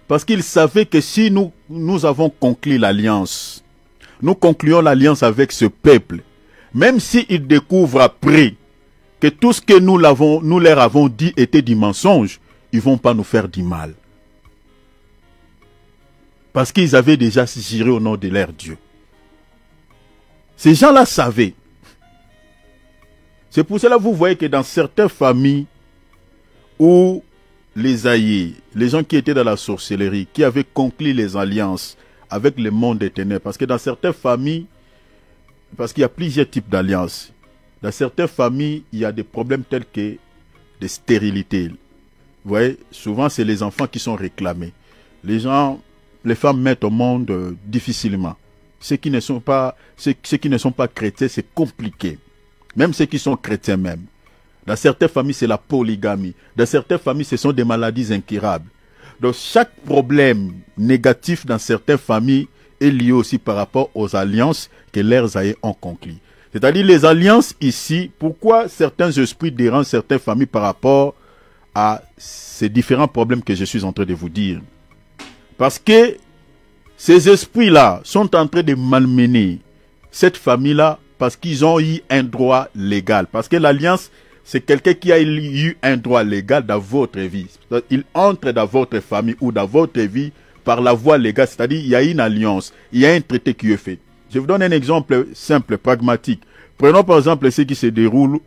Parce qu'il savait que si nous avons conclu l'alliance, nous concluons l'alliance avec ce peuple, même s'ils découvrent après que tout ce que nous leur avons dit était du mensonge, ils ne vont pas nous faire du mal. Parce qu'ils avaient déjà juré au nom de leur Dieu. Ces gens-là savaient. C'est pour cela que vous voyez que dans certaines familles où les aïeux, les gens qui étaient dans la sorcellerie, qui avaient conclu les alliances avec le monde des ténèbres, parce que dans certaines familles, parce qu'il y a plusieurs types d'alliances, dans certaines familles, il y a des problèmes tels que de stérilité. Vous voyez, souvent c'est les enfants qui sont réclamés. Les femmes mettent au monde difficilement. Ceux qui ne sont pas chrétiens, c'est compliqué. Même ceux qui sont chrétiens même. Dans certaines familles, c'est la polygamie. Dans certaines familles, ce sont des maladies incurables. Donc chaque problème négatif dans certaines familles est lié aussi par rapport aux alliances que leurs aïeux ont conclues. C'est-à-dire les alliances ici, pourquoi certains esprits dérangent certaines familles par rapport à ces différents problèmes que je suis en train de vous dire. Parce que ces esprits-là sont en train de malmener cette famille-là parce qu'ils ont eu un droit légal. Parce que l'alliance, c'est quelqu'un qui a eu un droit légal dans votre vie. Il entre dans votre famille ou dans votre vie par la voie légale. C'est-à-dire il y a une alliance, il y a un traité qui est fait. Je vous donne un exemple simple, pragmatique. Prenons par exemple ce qui se déroule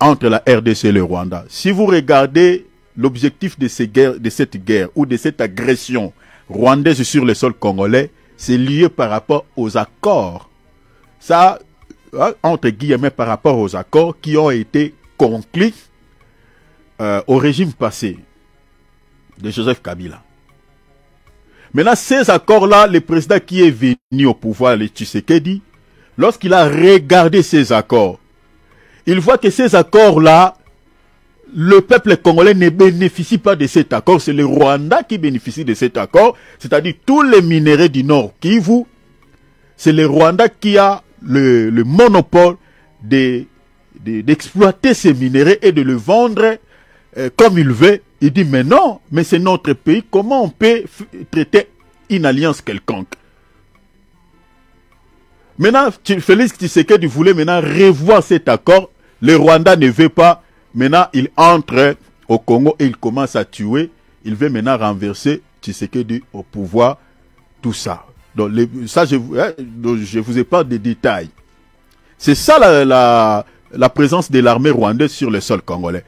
entre la RDC et le Rwanda. Si vous regardez l'objectif de cette guerre ou de cette agression rwandaise sur le sol congolais, c'est lié par rapport aux accords. Ça, entre guillemets, par rapport aux accords qui ont été conclus au régime passé de Joseph Kabila. Maintenant, ces accords-là, le président qui est venu au pouvoir, le Tshisekedi, lorsqu'il a regardé ces accords, il voit que ces accords-là, le peuple congolais ne bénéficie pas de cet accord. C'est le Rwanda qui bénéficie de cet accord. C'est-à-dire tous les minéraux du Nord Kivu. C'est le Rwanda qui a le monopole de d'exploiter ces minéraux et de le vendre comme il veut. Il dit, mais non, mais c'est notre pays, comment on peut traiter une alliance quelconque? Maintenant, Félix Tshisekedi voulait maintenant revoir cet accord. Le Rwanda ne veut pas. Maintenant, il entre au Congo et il commence à tuer. Il veut maintenant renverser Tshisekedi au pouvoir. Tout ça. Donc, ça, je vous ai pas de détails. C'est ça la présence de l'armée rwandaise sur le sol congolais.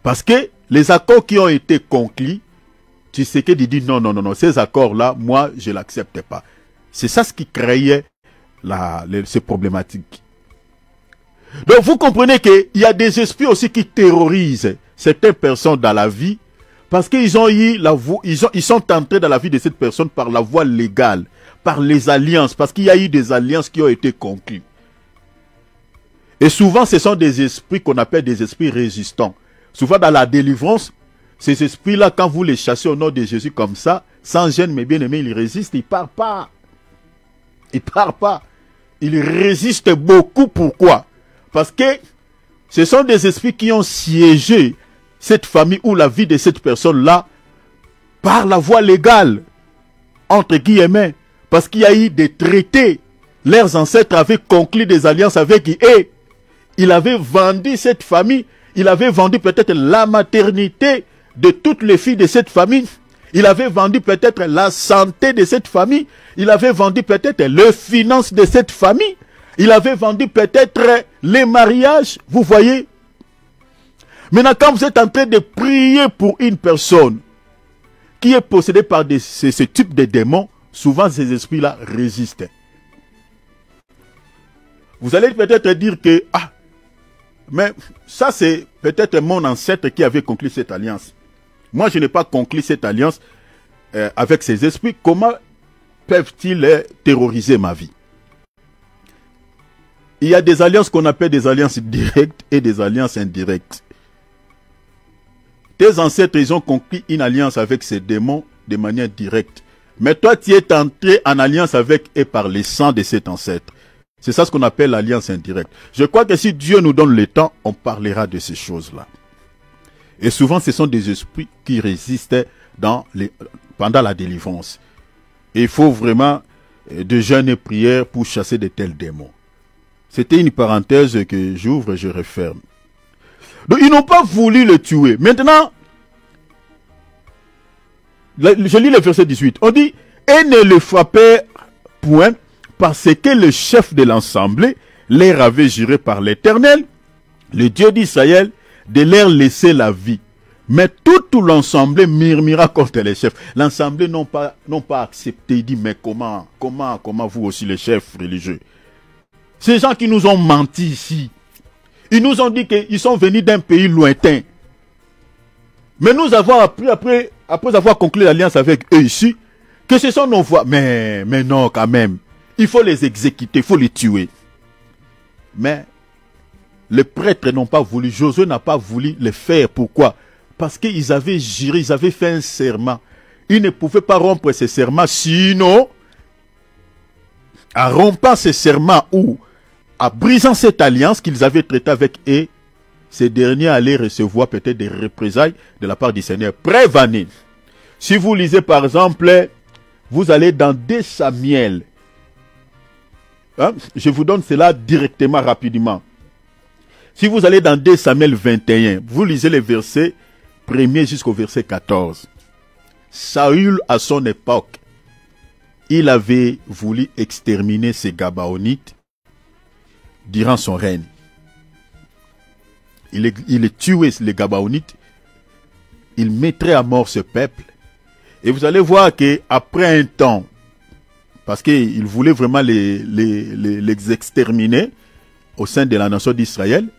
Parce que les accords qui ont été conclus, Tshisekedi dit non, non, non, non, ces accords-là, moi, je ne l'accepte pas. C'est ça ce qui créait ces problématiques. Donc, vous comprenez qu'il y a des esprits aussi qui terrorisent certaines personnes dans la vie parce qu'ils ont eu ils sont entrés dans la vie de cette personne par la voie légale, par les alliances, parce qu'il y a eu des alliances qui ont été conclues. Et souvent, ce sont des esprits qu'on appelle des esprits résistants. Souvent, dans la délivrance, ces esprits-là, quand vous les chassez au nom de Jésus comme ça, sans gêne, mais bien aimé, ils résistent, ils ne partent pas. Ils ne partent pas. Ils résistent beaucoup. Pourquoi? Parce que ce sont des esprits qui ont siégé cette famille ou la vie de cette personne-là par la voie légale, entre guillemets, parce qu'il y a eu des traités. Leurs ancêtres avaient conclu des alliances avec eux. Il avait vendu cette famille. Il avait vendu peut-être la maternité de toutes les filles de cette famille. Il avait vendu peut-être la santé de cette famille. Il avait vendu peut-être les finances de cette famille. Il avait vendu peut-être les mariages. Vous voyez? Maintenant, quand vous êtes en train de prier pour une personne qui est possédée par ce type de démons, souvent ces esprits-là résistent. Vous allez peut-être dire que, ah, mais ça c'est peut-être mon ancêtre qui avait conclu cette alliance. Moi je n'ai pas conclu cette alliance avec ces esprits. Comment peuvent-ils terroriser ma vie? Il y a des alliances qu'on appelle des alliances directes et des alliances indirectes. Tes ancêtres, ils ont conclu une alliance avec ces démons de manière directe. Mais toi, tu es entré en alliance avec et par le sang de cet ancêtre. C'est ça ce qu'on appelle l'alliance indirecte. Je crois que si Dieu nous donne le temps, on parlera de ces choses-là. Et souvent, ce sont des esprits qui résistent pendant la délivrance. Et il faut vraiment de jeûne et prière pour chasser de tels démons. C'était une parenthèse que j'ouvre et je referme. Donc, ils n'ont pas voulu le tuer. Maintenant, je lis le verset 18. On dit, et ne le frappèrent point, parce que le chef de l'assemblée leur avait juré par l'Éternel, le Dieu d'Israël, de leur laisser la vie. Mais tout l'assemblée murmura contre les chefs. L'assemblée n'ont pas accepté. Il dit, mais comment vous aussi les chefs religieux? Ces gens qui nous ont menti ici, ils nous ont dit qu'ils sont venus d'un pays lointain. Mais nous avons appris, après avoir conclu l'alliance avec eux ici, que ce sont nos voix. Mais non, quand même. Il faut les exécuter, il faut les tuer. Mais les prêtres n'ont pas voulu, Josué n'a pas voulu le faire. Pourquoi? Parce qu'ils avaient juré, ils avaient fait un serment. Ils ne pouvaient pas rompre ce serment, sinon, en rompant ce serment ou en brisant cette alliance qu'ils avaient traitée avec eux, ces derniers allaient recevoir peut-être des représailles de la part du Seigneur. Prévenez. Si vous lisez par exemple, vous allez dans 2 Samuel. Hein? Je vous donne cela directement, rapidement. Si vous allez dans 2 Samuel 21, vous lisez les versets 1er jusqu'au verset 14. Saül, à son époque, il avait voulu exterminer ces Gabaonites durant son règne. Il tuait les Gabaonites, il mettrait à mort ce peuple. Et vous allez voir qu'après un temps, parce qu'il voulait vraiment les exterminer au sein de la nation d'Israël,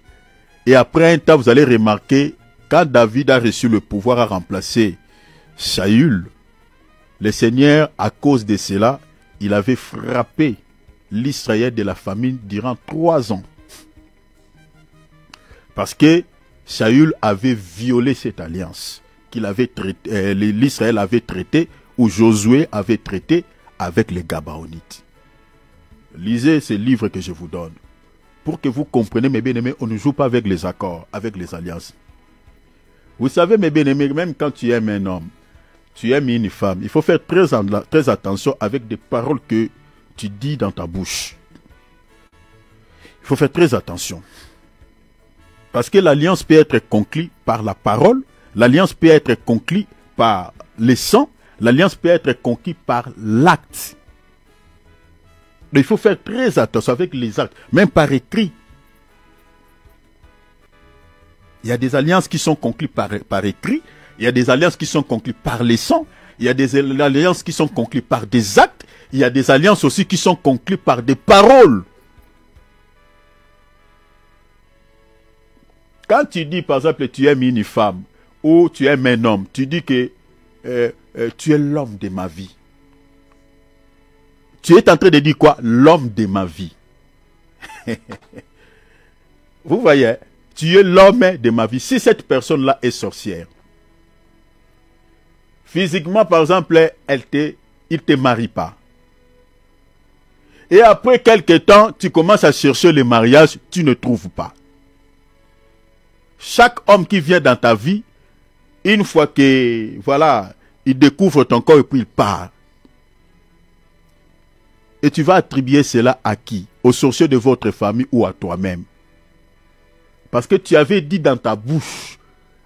et après un temps, vous allez remarquer, quand David a reçu le pouvoir à remplacer Saül, le Seigneur, à cause de cela, il avait frappé l'Israël de la famine durant 3 ans. Parce que Saül avait violé cette alliance l'Israël avait traité, ou Josué avait traité avec les Gabaonites. Lisez ces livres que je vous donne pour que vous compreniez, mes bien-aimés, on ne joue pas avec les accords, avec les alliances. Vous savez, mes bien-aimés, même quand tu aimes un homme, tu aimes une femme, il faut faire très attention avec des paroles que tu dis dans ta bouche. Il faut faire très attention. Parce que l'alliance peut être conclue par la parole, l'alliance peut être conclue par les sangs, l'alliance peut être conclue par l'acte. Il faut faire très attention avec les actes, même par écrit. Il y a des alliances qui sont conclues par écrit, il y a des alliances qui sont conclues par les sangs, il y a des alliances qui sont conclues par des actes, il y a des alliances aussi qui sont conclues par des paroles. Quand tu dis, par exemple, tu aimes une femme ou tu aimes un homme, tu dis que tu es l'homme de ma vie. Tu es en train de dire quoi? L'homme de ma vie. Vous voyez, tu es l'homme de ma vie. Si cette personne-là est sorcière, physiquement, par exemple, il ne te marie pas. Et après quelques temps, tu commences à chercher le mariage, tu ne trouves pas. Chaque homme qui vient dans ta vie, une fois que, voilà, il découvre ton corps et puis il part. Et tu vas attribuer cela à qui? Au sorcier de votre famille ou à toi-même? Parce que tu avais dit dans ta bouche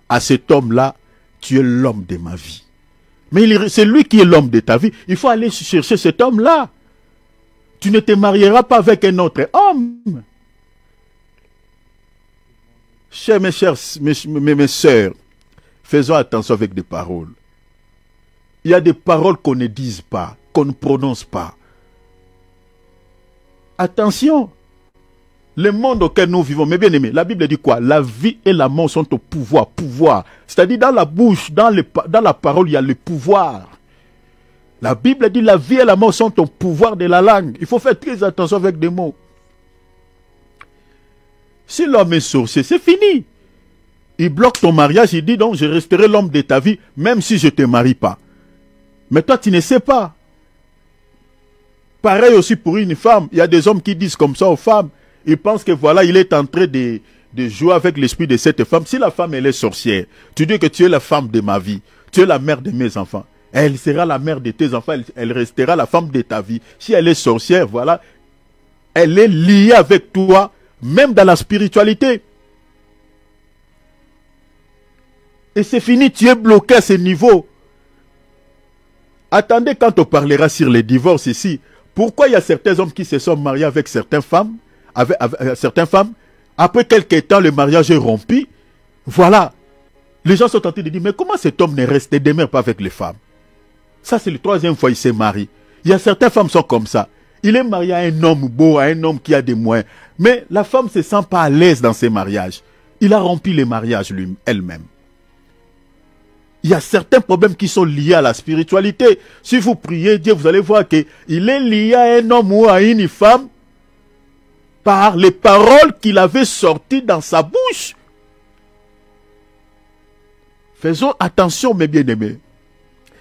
à cet homme-là, tu es l'homme de ma vie. Mais c'est lui qui est l'homme de ta vie. Il faut aller chercher cet homme-là. Tu ne te marieras pas avec un autre homme. Mes sœurs, faisons attention avec des paroles. Il y a des paroles qu'on ne dise pas, qu'on ne prononce pas. Attention. Le monde auquel nous vivons, mes bien-aimés, la Bible dit quoi? La vie et la mort sont au pouvoir. Pouvoir. C'est-à-dire dans la bouche, dans la parole, il y a le pouvoir. La Bible dit la vie et la mort sont au pouvoir de la langue. Il faut faire très attention avec des mots. Si l'homme est sorcier, c'est fini. Il bloque ton mariage, il dit donc je resterai l'homme de ta vie, même si je ne te marie pas. Mais toi, tu ne sais pas. Pareil aussi pour une femme. Il y a des hommes qui disent comme ça aux femmes. Ils pensent que voilà, il est en train de jouer avec l'esprit de cette femme. Si la femme, elle est sorcière, tu dis que tu es la femme de ma vie, tu es la mère de mes enfants. Elle sera la mère de tes enfants, elle restera la femme de ta vie. Si elle est sorcière, voilà, elle est liée avec toi, même dans la spiritualité. Et c'est fini, tu es bloqué à ce niveau. Attendez quand on parlera sur les divorces ici. Pourquoi il y a certains hommes qui se sont mariés avec certaines femmes, après quelques temps, le mariage est rompu. Voilà. Les gens sont en train de dire, mais comment cet homme ne demeure pas avec les femmes? Ça, c'est la troisième fois qu'il s'est marié. Il y a certaines femmes qui sont comme ça. Il est marié à un homme beau, à un homme qui a des moyens. Mais la femme ne se sent pas à l'aise dans ses mariages. Il a rompu les mariages elle-même. Il y a certains problèmes qui sont liés à la spiritualité. Si vous priez Dieu, vous allez voir qu'il est lié à un homme ou à une femme par les paroles qu'il avait sorties dans sa bouche. Faisons attention, mes bien-aimés.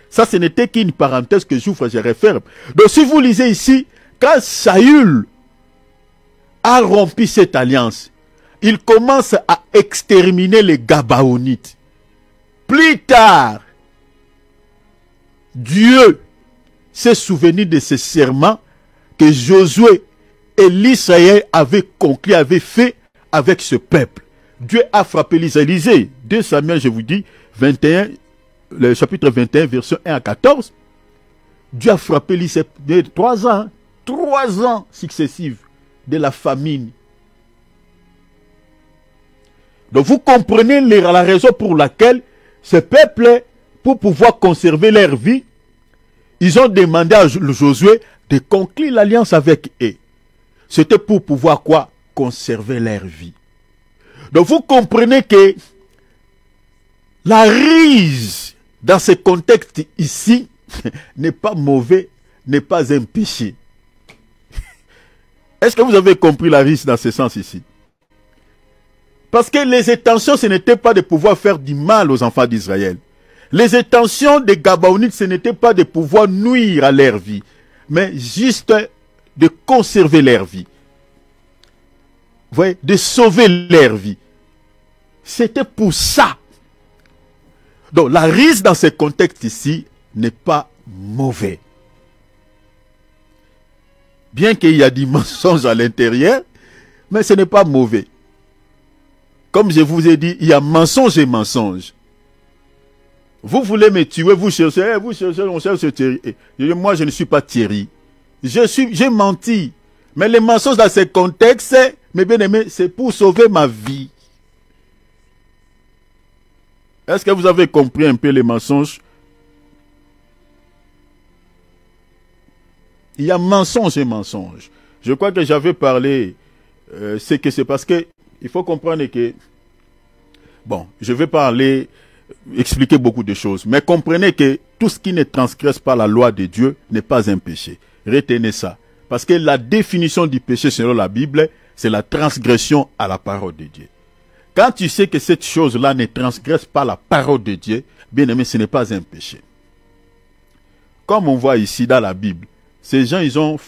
Ça, ce n'était qu'une parenthèse que j'ouvre, je referme. Donc, si vous lisez ici, quand Saül a rompu cette alliance, il commence à exterminer les Gabaonites. Plus tard, Dieu s'est souvenu de ce serment que Josué et l'Israël avaient conclu, avaient fait avec ce peuple. Dieu a frappé l'Israël. 2 Samuel, je vous dis, 21, le chapitre 21, verset 1 à 14. Dieu a frappé l'Israël 3 ans successifs de la famine. Donc vous comprenez la raison pour laquelle ce peuple, pour pouvoir conserver leur vie, ils ont demandé à Josué de conclure l'alliance avec eux. C'était pour pouvoir quoi? Conserver leur vie. Donc vous comprenez que la ruse dans ce contexte ici n'est pas mauvais, n'est pas un péché. Est-ce que vous avez compris la ruse dans ce sens ici? Parce que les intentions, ce n'était pas de pouvoir faire du mal aux enfants d'Israël. Les intentions des Gabaonites, ce n'était pas de pouvoir nuire à leur vie, mais juste de conserver leur vie. voyez, de sauver leur vie. C'était pour ça. Donc la ruse dans ce contexte ici n'est pas mauvais. Bien qu'il y a du mensonge à l'intérieur, mais ce n'est pas mauvais. Comme je vous ai dit, il y a mensonge et mensonge. Vous voulez me tuer, vous cherchez, on cherche Thierry. Moi, je ne suis pas Thierry. J'ai menti. Mais les mensonges dans ce contexte, mes bien-aimés, c'est pour sauver ma vie. Est-ce que vous avez compris un peu les mensonges? Il y a mensonge et mensonge. Je crois que j'avais parlé, c'est que c'est parce que il faut comprendre que, bon, je vais parler, expliquer beaucoup de choses, mais comprenez que tout ce qui ne transgresse pas la loi de Dieu n'est pas un péché. Retenez ça. Parce que la définition du péché selon la Bible, c'est la transgression à la parole de Dieu. Quand tu sais que cette chose-là ne transgresse pas la parole de Dieu, bien aimé, ce n'est pas un péché. Comme on voit ici dans la Bible, ces gens, ils ont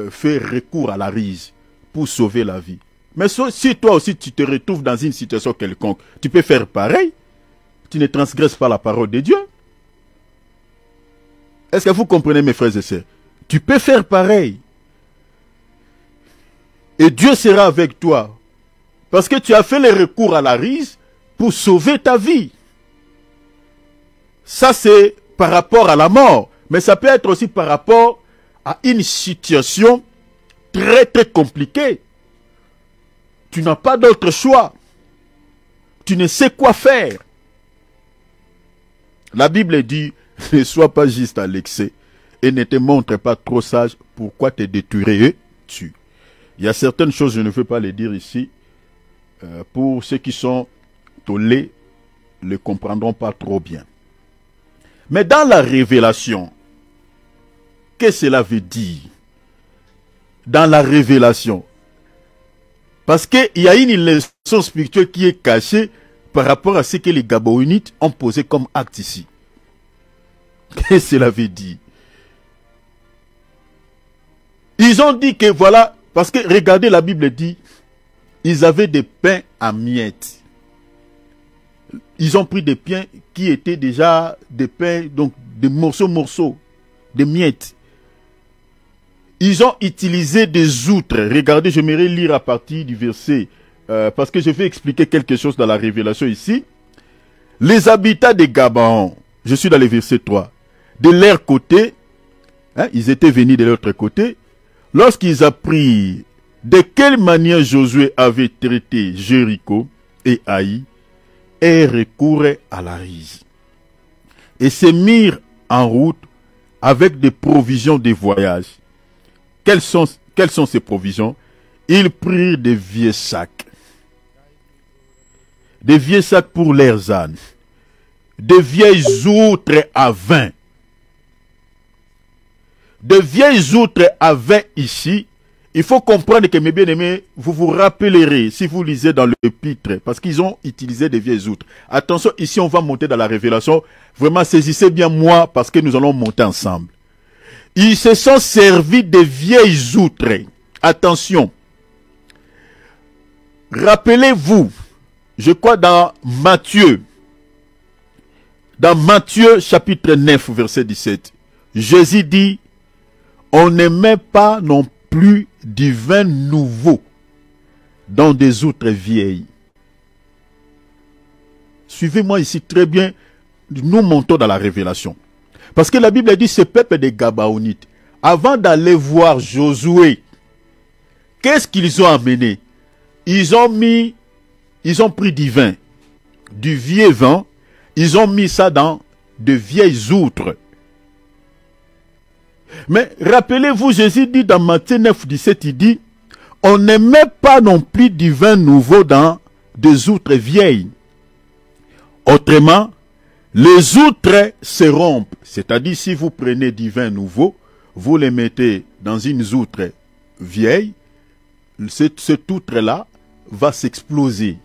fait recours à la ruse pour sauver la vie. Mais si toi aussi tu te retrouves dans une situation quelconque, tu peux faire pareil. Tu ne transgresses pas la parole de Dieu. Est-ce que vous comprenez, mes frères et sœurs? Tu peux faire pareil. Et Dieu sera avec toi. Parce que tu as fait le recours à la ruse pour sauver ta vie. Ça, c'est par rapport à la mort. Mais ça peut être aussi par rapport à une situation très très compliquée. Tu n'as pas d'autre choix. Tu ne sais quoi faire. La Bible dit, ne sois pas juste à l'excès et ne te montre pas trop sage, pourquoi te détruirais-tu? Il y a certaines choses, je ne veux pas les dire ici, pour ceux qui sont tollés, ne comprendront pas trop bien. Mais dans la révélation, qu'est-ce que cela veut dire? Dans la révélation, parce qu'il y a une leçon spirituelle qui est cachée par rapport à ce que les Gabaonites ont posé comme acte ici. Qu'est-ce que cela veut dire? Ils ont dit que voilà, parce que regardez, la Bible dit, ils avaient des pains à miettes. Ils ont pris des pains qui étaient déjà des pains, donc des morceaux, des miettes. Ils ont utilisé des outres. Regardez, j'aimerais lire à partir du verset, parce que je vais expliquer quelque chose dans la révélation ici. Les habitants de Gabaon, je suis dans le verset 3, de leur côté, ils étaient venus de l'autre côté, lorsqu'ils apprirent de quelle manière Josué avait traité Jéricho et Haï, et recouraient à la ruse. Et se mirent en route avec des provisions de voyage. Quelles sont ces provisions? Ils prirent des vieux sacs. Des vieux sacs pour leurs ânes. Des vieilles outres à vin. De vieilles outres à vin ici, il faut comprendre que, mes bien-aimés, vous vous rappellerez, si vous lisez dans l'épître, parce qu'ils ont utilisé des vieilles outres. Attention, ici on va monter dans la révélation. Vraiment, saisissez bien moi, parce que nous allons monter ensemble. Ils se sont servis de vieilles outres. Attention. Rappelez-vous, je crois dans Matthieu chapitre 9, verset 17, Jésus dit, on ne met pas non plus du vin nouveau dans des outres vieilles. Suivez-moi ici très bien, nous montons dans la révélation. Parce que la Bible dit, ce peuple des Gabaonites, avant d'aller voir Josué, qu'est-ce qu'ils ont amené? Ils ont pris du vin, du vieux vin, ils ont mis ça dans de vieilles outres. Mais rappelez-vous, Jésus dit dans Matthieu 9, 17, il dit, on ne met pas non plus du vin nouveau dans des outres vieilles. Autrement, les outres se rompent. C'est-à-dire, si vous prenez du vin nouveau, vous les mettez dans une outre vieille, cette outre-là va s'exploser.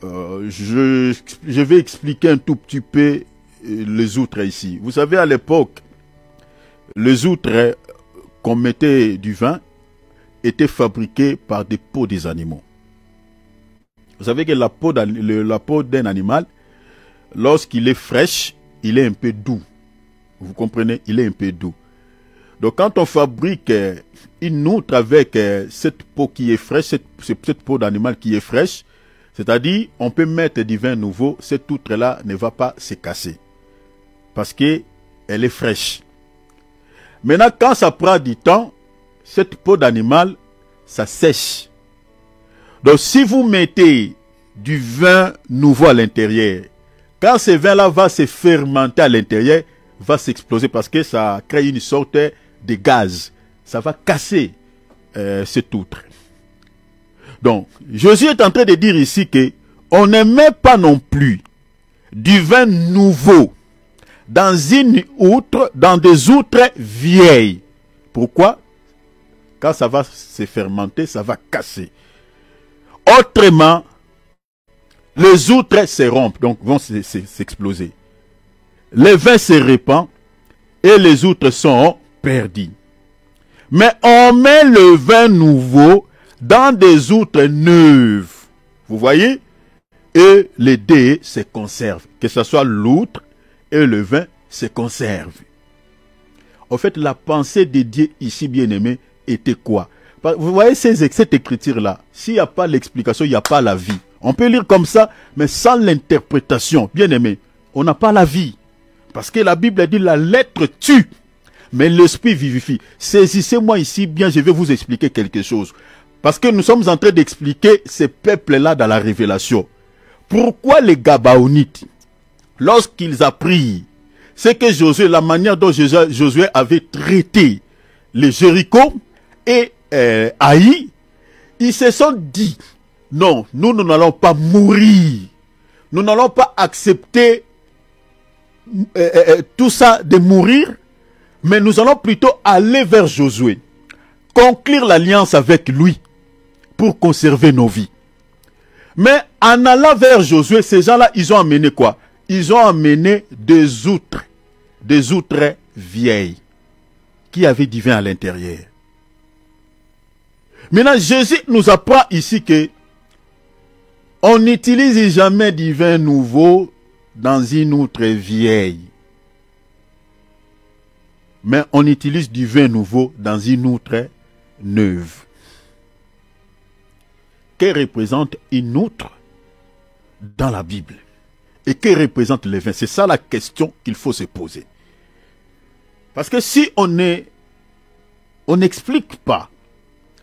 Je vais expliquer un tout petit peu les outres ici. Vous savez, à l'époque, les outres qu'on mettait du vin, était fabriquée par des peaux des animaux. Vous savez que la peau d'un animal, lorsqu'il est fraîche, il est un peu doux. Vous comprenez? Il est un peu doux. Donc quand on fabrique une outre avec cette peau qui est fraîche, cette peau d'animal qui est fraîche, c'est-à-dire on peut mettre du vin nouveau, cette outre-là ne va pas se casser. Parce qu'elle est fraîche. Maintenant, quand ça prend du temps, cette peau d'animal, ça sèche. Donc si vous mettez du vin nouveau à l'intérieur, quand ce vin-là va se fermenter à l'intérieur, va s'exploser parce que ça crée une sorte de gaz. Ça va casser cette outre. Donc, Jésus est en train de dire ici que on ne met pas non plus du vin nouveau dans une outre, dans des outres vieilles. Pourquoi? Quand ça va se fermenter, ça va casser. Autrement, les outres se rompent, donc vont s'exploser. Le vin se répand et les outres sont perdues. Mais on met le vin nouveau dans des outres neuves. Vous voyez? Et les deux se conservent. Que ce soit l'outre et le vin se conservent. En fait, la pensée de Dieu ici, bien-aimé, était quoi? Vous voyez cette écriture-là, s'il n'y a pas l'explication, il n'y a pas la vie. On peut lire comme ça, mais sans l'interprétation, bien-aimé, on n'a pas la vie. Parce que la Bible dit la lettre tue, mais l'esprit vivifie. Saisissez-moi ici bien, je vais vous expliquer quelque chose. Parce que nous sommes en train d'expliquer ces peuples-là dans la révélation. Pourquoi les Gabaonites, lorsqu'ils apprirent, c'est que Josué, la manière dont Josué avait traité les Jéricho et Haï, ils se sont dit, non, nous n'allons pas mourir. Nous n'allons pas accepter tout ça de mourir, mais nous allons plutôt aller vers Josué, conclure l'alliance avec lui pour conserver nos vies. Mais en allant vers Josué, ces gens-là, ils ont amené quoi? Ils ont amené des outres vieilles qui avaient du vin à l'intérieur. Maintenant, Jésus nous apprend ici que on n'utilise jamais du vin nouveau dans une outre vieille. Mais on utilise du vin nouveau dans une outre neuve. Que représente une outre dans la Bible? Et que représente le vin? C'est ça la question qu'il faut se poser. Parce que si on n'explique pas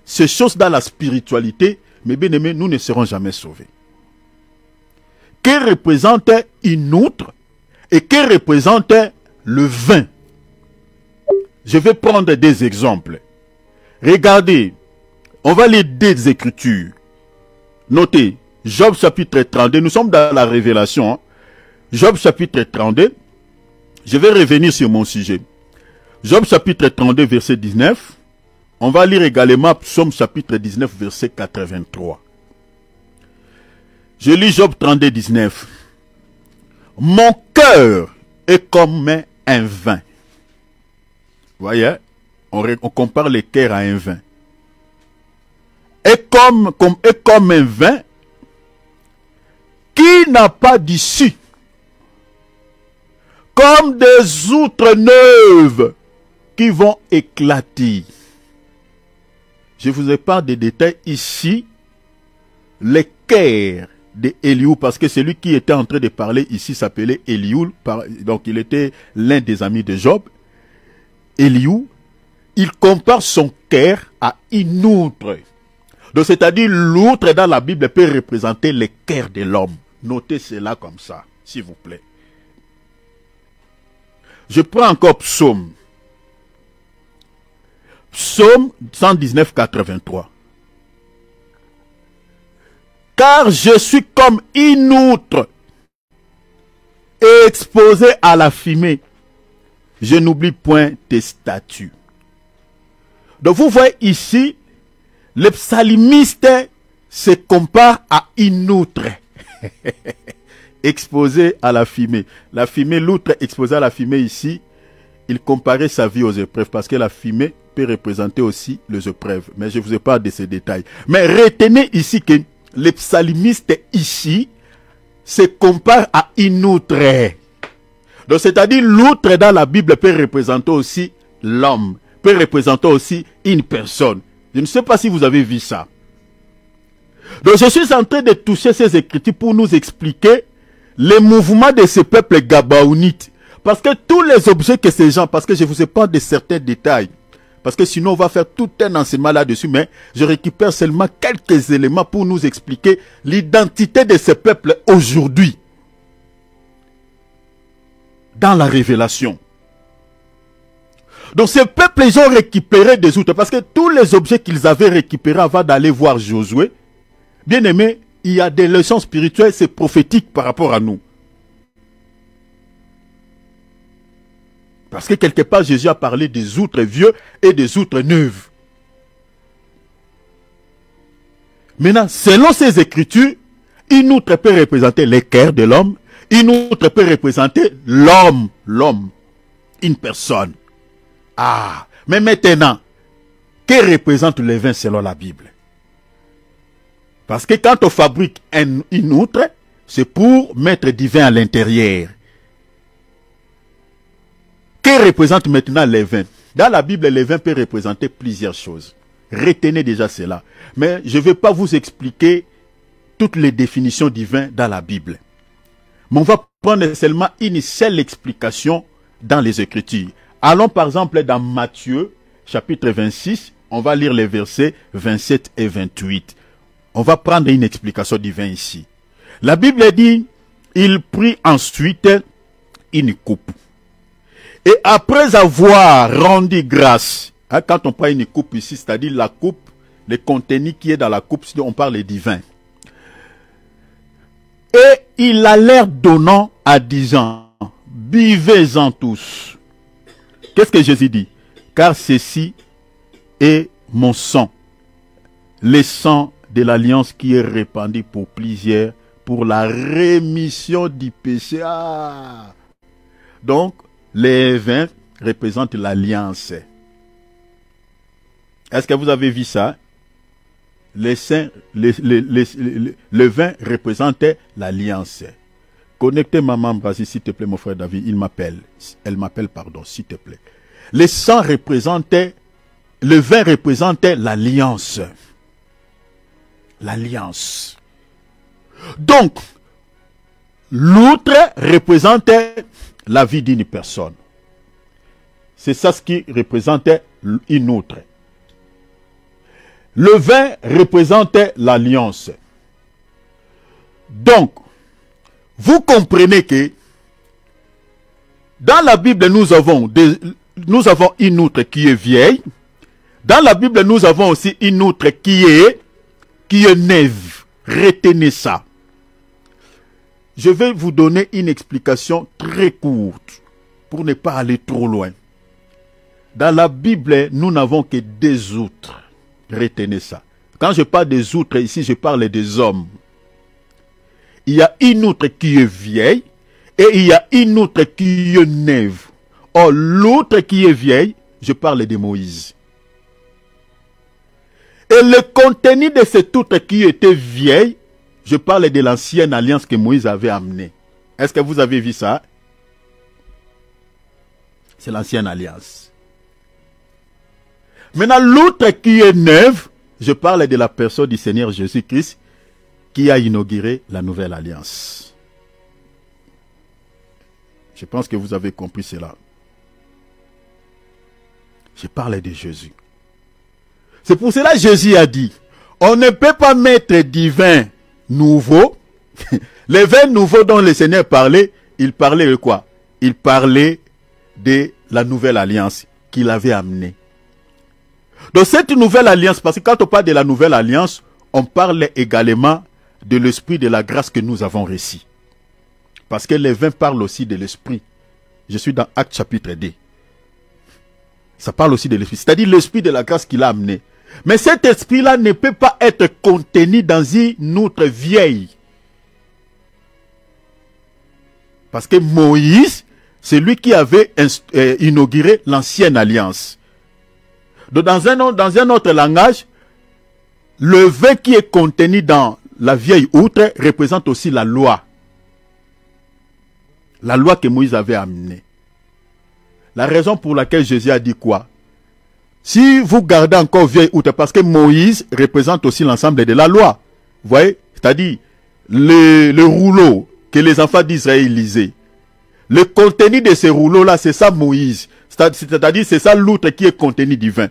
ces choses dans la spiritualité, mes bien-aimés, nous ne serons jamais sauvés. Que représente une outre et que représente le vin? Je vais prendre des exemples. Regardez, on va lire des Écritures. Notez, Job chapitre 32, nous sommes dans la révélation. Hein? Job chapitre 32, je vais revenir sur mon sujet. Job chapitre 32, verset 19. On va lire également Psaume chapitre 19, verset 83. Je lis Job 32, 19. Mon cœur est comme un vin. Vous voyez, on compare le cœur à un vin. Et comme un vin qui n'a pas d'issue. Comme des outres neuves qui vont éclater. Je vous ai pas de détails ici. Le cœur de Eliou, parce que celui qui était en train de parler ici s'appelait Eliou, donc il était l'un des amis de Job. Eliou, il compare son cœur à une outre. Donc c'est-à-dire l'outre dans la Bible peut représenter le cœur de l'homme. Notez cela comme ça, s'il vous plaît. Je prends encore Psaume. Psaume 119, 83. Car je suis comme une outre exposée à la fumée. Je n'oublie point tes statuts. Donc vous voyez ici, le psalmiste se compare à une outre exposée à la fumée. La fumée, l'outre exposée à la fumée ici, il comparait sa vie aux épreuves parce que la fumée peut représenter aussi les épreuves. Mais je ne vous ai pas de ces détails. Mais retenez ici que les psalmistes ici se comparent à une outre. Donc c'est-à-dire l'outre dans la Bible peut représenter aussi l'homme, peut représenter aussi une personne. Je ne sais pas si vous avez vu ça. Donc je suis en train de toucher ces écritures pour nous expliquer les mouvements de ce peuple gabaonite. Parce que tous les objets que ces gens, parce que je vous ai pas de certains détails, parce que sinon on va faire tout un enseignement là-dessus, mais je récupère seulement quelques éléments pour nous expliquer l'identité de ce peuple aujourd'hui. Dans la révélation. Donc ces peuples, ils ont récupéré des outres, parce que tous les objets qu'ils avaient récupérés avant d'aller voir Josué, bien aimé, il y a des leçons spirituelles, c'est prophétique par rapport à nous. Parce que quelque part, Jésus a parlé des outres vieux et des outres neuves. Maintenant, selon ces écritures, une outre peut représenter les cœurs de l'homme, une outre peut représenter l'homme, une personne. Ah, mais maintenant, que représente le vin selon la Bible? Parce que quand on fabrique une outre, c'est pour mettre du vin à l'intérieur. Que représente maintenant les vins? Dans la Bible, les vins peuvent représenter plusieurs choses. Retenez déjà cela. Mais je ne vais pas vous expliquer toutes les définitions du vin dans la Bible. Mais on va prendre seulement une seule explication dans les Écritures. Allons par exemple dans Matthieu, chapitre 26. On va lire les versets 27 et 28. On va prendre une explication du vin ici. La Bible dit, il prit ensuite une coupe. Et après avoir rendu grâce, hein, quand on prend une coupe ici, c'est-à-dire la coupe, le contenu qui est dans la coupe, si on parle du vin. Et il a l'air donnant à disant, buvez-en tous. Qu'est-ce que Jésus dit? Car ceci est mon sang, le sang de l'alliance qui est répandu pour plusieurs, pour la rémission du péché. Ah. Donc, les vins représentent l'alliance. Est-ce que vous avez vu ça? Le vin représente l'alliance. Connectez ma maman, vas-y, s'il te plaît, mon frère David. Il m'appelle. Elle m'appelle, pardon, s'il te plaît. Le sang représentait, le vin représentait l'alliance. L'alliance. Donc, l'outre représentait la vie d'une personne. C'est ça ce qui représentait une outre. Le vin représentait l'alliance. Donc, vous comprenez que dans la Bible, nous avons une outre qui est vieille. Dans la Bible, nous avons aussi une outre qui est neuve. Retenez ça. Je vais vous donner une explication très courte pour ne pas aller trop loin. Dans la Bible, nous n'avons que des outres. Retenez ça. Quand je parle des outres ici, je parle des hommes. Il y a une outre qui est vieille et il y a une outre qui est neuve. Or, l'outre qui est vieille, je parle de Moïse. Et le contenu de cette outre qui était vieille, je parle de l'ancienne alliance que Moïse avait amenée. Est-ce que vous avez vu ça? C'est l'ancienne alliance. Maintenant, l'outre qui est neuve, je parle de la personne du Seigneur Jésus-Christ qui a inauguré la nouvelle alliance. Je pense que vous avez compris cela. Je parle de Jésus. C'est pour cela que Jésus a dit, on ne peut pas mettre du vin nouveau. Les vins nouveaux dont le Seigneur parlait, il parlait de quoi? Il parlait de la nouvelle alliance qu'il avait amenée. Donc cette nouvelle alliance, parce que quand on parle de la nouvelle alliance, on parle également de l'esprit de la grâce que nous avons reçu. Parce que les vins parlent aussi de l'esprit. Je suis dans Actes chapitre 2. Ça parle aussi de l'esprit, c'est-à-dire l'esprit de la grâce qu'il a amené. Mais cet esprit-là ne peut pas être contenu dans une outre vieille. Parce que Moïse C'est lui qui avait inauguré l'ancienne alliance. Donc, dans un autre langage, le vin qui est contenu dans la vieille outre représente aussi la loi. La loi que Moïse avait amenée. La raison pour laquelle Jésus a dit quoi? Si vous gardez encore vieille outre, parce que Moïse représente aussi l'ensemble de la loi. Vous voyez? C'est-à-dire, le rouleau que les enfants d'Israël lisaient. Le contenu de ces rouleaux-là, c'est ça Moïse. C'est-à-dire, c'est ça l'outre qui est contenu du vin.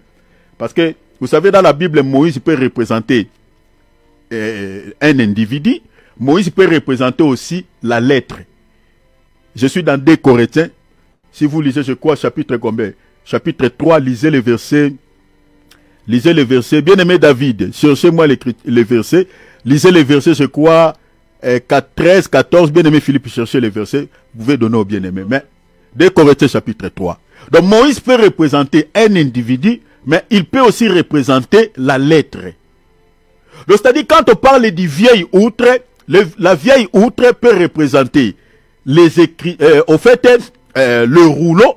Parce que, vous savez, dans la Bible, Moïse peut représenter un individu. Moïse peut représenter aussi la lettre. Je suis dans 2 Corinthiens. Si vous lisez, je crois, chapitre combien? Chapitre 3, lisez les versets. Lisez les versets. Bien-aimé David, cherchez-moi les versets. Lisez les versets, je crois, 13, 14. Bien-aimé Philippe, cherchez les versets. Vous pouvez donner au bien-aimé. Mais 2 Corinthiens, chapitre 3. Donc Moïse peut représenter un individu, mais il peut aussi représenter la lettre. Donc c'est-à-dire, quand on parle du vieil outre, la vieille outre peut représenter les écrits, au fait, le rouleau,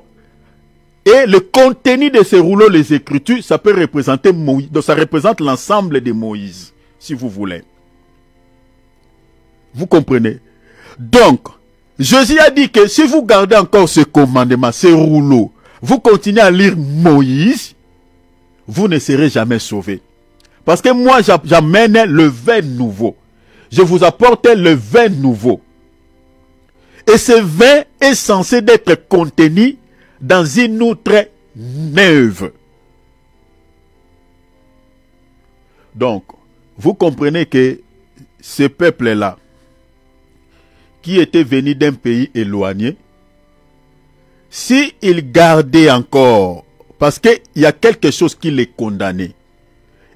et le contenu de ces rouleaux, les écritures, ça peut représenter Moïse. Donc ça représente l'ensemble de Moïse, si vous voulez. Vous comprenez? Donc, Jésus a dit que si vous gardez encore ce commandement, ces rouleaux, vous continuez à lire Moïse, vous ne serez jamais sauvés. Parce que moi, j'amène le vin nouveau. Je vous apporte le vin nouveau. Et ce vin est censé être contenu dans une outre neuve. Donc, vous comprenez que ce peuple-là, qui était venu d'un pays éloigné, s'il gardait encore, parce qu'il y a quelque chose qui les condamnait.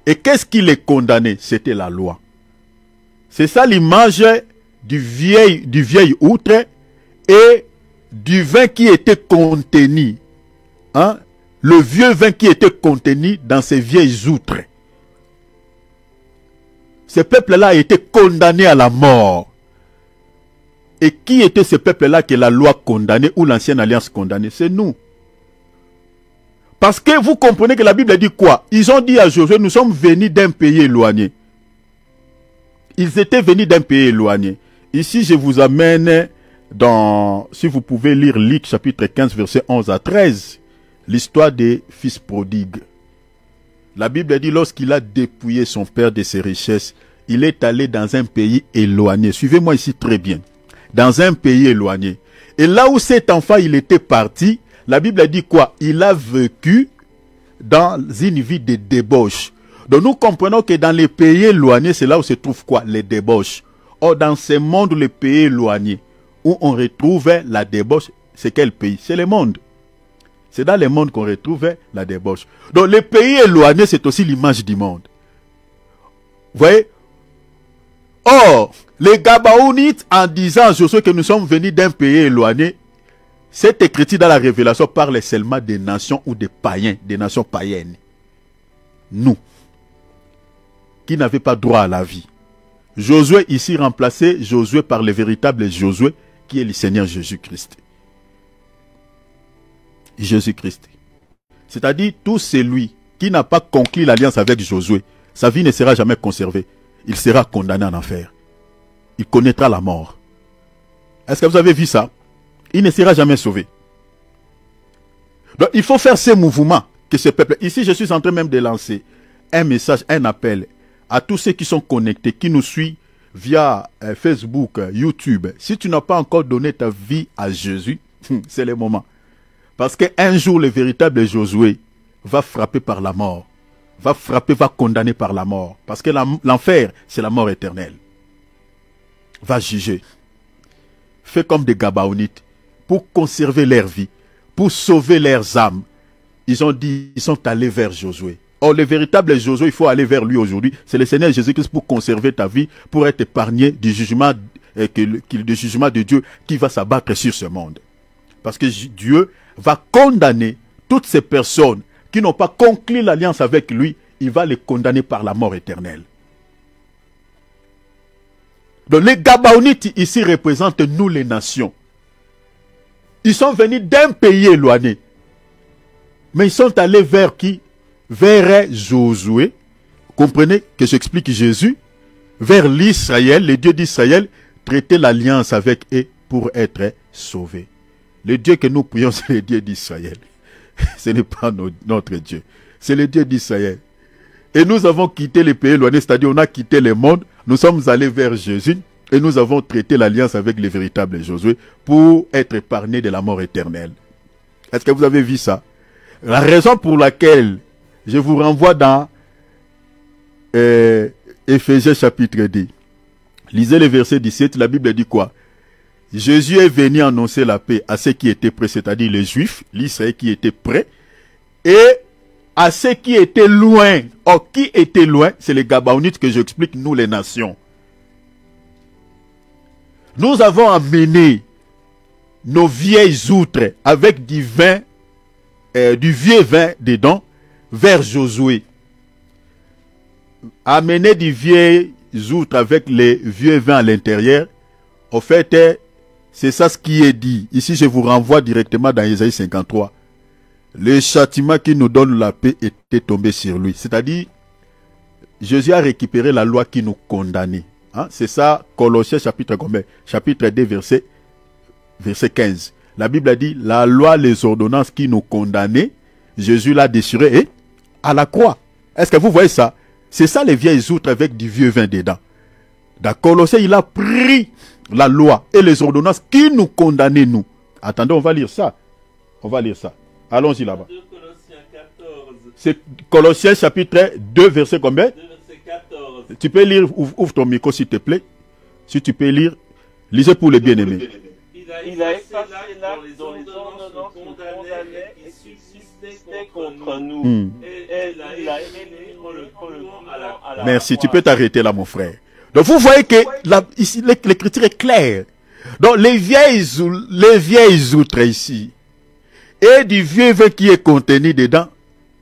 Et qu'est-ce qui les condamnait? C'était la loi. C'est ça l'image du vieil outre et du vin qui était contenu. Hein? Le vieux vin qui était contenu dans ces vieilles outres. Ce peuple-là a été condamné à la mort. Et qui était ce peuple-là que la loi condamnait ou l'ancienne alliance condamnait? C'est nous. Parce que vous comprenez que la Bible dit quoi? Ils ont dit à Josué, nous sommes venus d'un pays éloigné. Ils étaient venus d'un pays éloigné. Ici, je vous amène dans, si vous pouvez lire Luc chapitre 15, verset 11 à 13, l'histoire des fils prodigues. La Bible dit, lorsqu'il a dépouillé son père de ses richesses, il est allé dans un pays éloigné. Suivez-moi ici très bien. Dans un pays éloigné. Et là où cet enfant, il était parti, la Bible dit quoi? Il a vécu dans une vie de débauche. Donc nous comprenons que dans les pays éloignés, c'est là où se trouve quoi? Les débauches. Or dans ce monde, les pays éloignés, où on retrouve la débauche, c'est quel pays? C'est le monde. C'est dans le monde qu'on retrouve la débauche. Donc les pays éloignés, c'est aussi l'image du monde. Vous voyez? Or, les Gabaonites, en disant à Josué que nous sommes venus d'un pays éloigné, cette écriture dans la Révélation parle seulement des nations ou des païens, des nations païennes. Nous, qui n'avaient pas droit à la vie. Josué ici remplacé Josué par le véritable Josué, qui est le Seigneur Jésus-Christ. Jésus-Christ. C'est-à-dire tout celui qui n'a pas conclu l'alliance avec Josué, sa vie ne sera jamais conservée. Il sera condamné en enfer. Il connaîtra la mort. Est-ce que vous avez vu ça? Il ne sera jamais sauvé. Donc il faut faire ces mouvements que ce peuple... Ici je suis en train même de lancer un message, un appel à tous ceux qui sont connectés, qui nous suivent via Facebook, YouTube. Si tu n'as pas encore donné ta vie à Jésus, c'est le moment. Parce qu'un jour, le véritable Josué va frapper par la mort. Va frapper, va condamner par la mort. Parce que l'enfer, c'est la mort éternelle. Va juger. Fais comme des Gabaonites. Pour conserver leur vie, pour sauver leurs âmes. Ils ont dit, ils sont allés vers Josué. Or, le véritable Josué, il faut aller vers lui aujourd'hui. C'est le Seigneur Jésus-Christ pour conserver ta vie, pour être épargné du jugement, du jugement de Dieu qui va s'abattre sur ce monde. Parce que Dieu va condamner toutes ces personnes qui n'ont pas conclu l'alliance avec lui. Il va les condamner par la mort éternelle. Donc les Gabaonites ici représentent nous les nations. Ils sont venus d'un pays éloigné. Mais ils sont allés vers qui? Vers Josué. Comprenez que j'explique Jésus. Vers l'Israël, les dieux d'Israël, traiter l'alliance avec eux pour être sauvés. Le Dieu que nous prions, c'est le Dieu d'Israël. Ce n'est pas notre Dieu. C'est le Dieu d'Israël. Et nous avons quitté les pays éloignés, c'est-à-dire on a quitté le monde, nous sommes allés vers Jésus et nous avons traité l'alliance avec le véritable Josué pour être épargnés de la mort éternelle. Est-ce que vous avez vu ça? La raison pour laquelle je vous renvoie dans Éphésiens chapitre 2. Lisez le verset 17, la Bible dit quoi? Jésus est venu annoncer la paix à ceux qui étaient prêts, c'est-à-dire les Juifs, l'Israël qui était prêt, et à ceux qui étaient loin. Oh, qui était loin? C'est les Gabaonites que j'explique, nous les nations. Nous avons amené nos vieilles outres avec du vin, du vieux vin dedans, vers Josué. Amener du vieilles outres avec les vieux vins à l'intérieur, au fait, c'est ça ce qui est dit. Ici, je vous renvoie directement dans Ésaïe 53. Le châtiment qui nous donne la paix était tombé sur lui. C'est-à-dire, Jésus a récupéré la loi qui nous condamnait. Hein? C'est ça, Colossiens chapitre 2, verset 15. La Bible a dit, la loi, les ordonnances qui nous condamnaient, Jésus l'a déchiré et à la croix. Est-ce que vous voyez ça? C'est ça les vieilles outres avec du vieux vin dedans. Dans Colossiens, il a pris la loi et les ordonnances qui nous condamnaient, nous. Attendez, on va lire ça. On va lire ça. Allons-y là-bas. C'est Colossiens chapitre 2, verset combien? 2, verset 14. Tu peux lire, ouvre ton micro s'il te plaît. Si tu peux lire, lisez pour les bien-aimés. Il a effacé l'acte dont les ordonnances nous condamnaient et subsistaient contre nous. Et il a émis à la Merci, tu peux t'arrêter là, mon frère. Donc vous voyez que ici l'écriture est claire. Donc les vieilles outres ici, et du vieux vin qui est contenu dedans,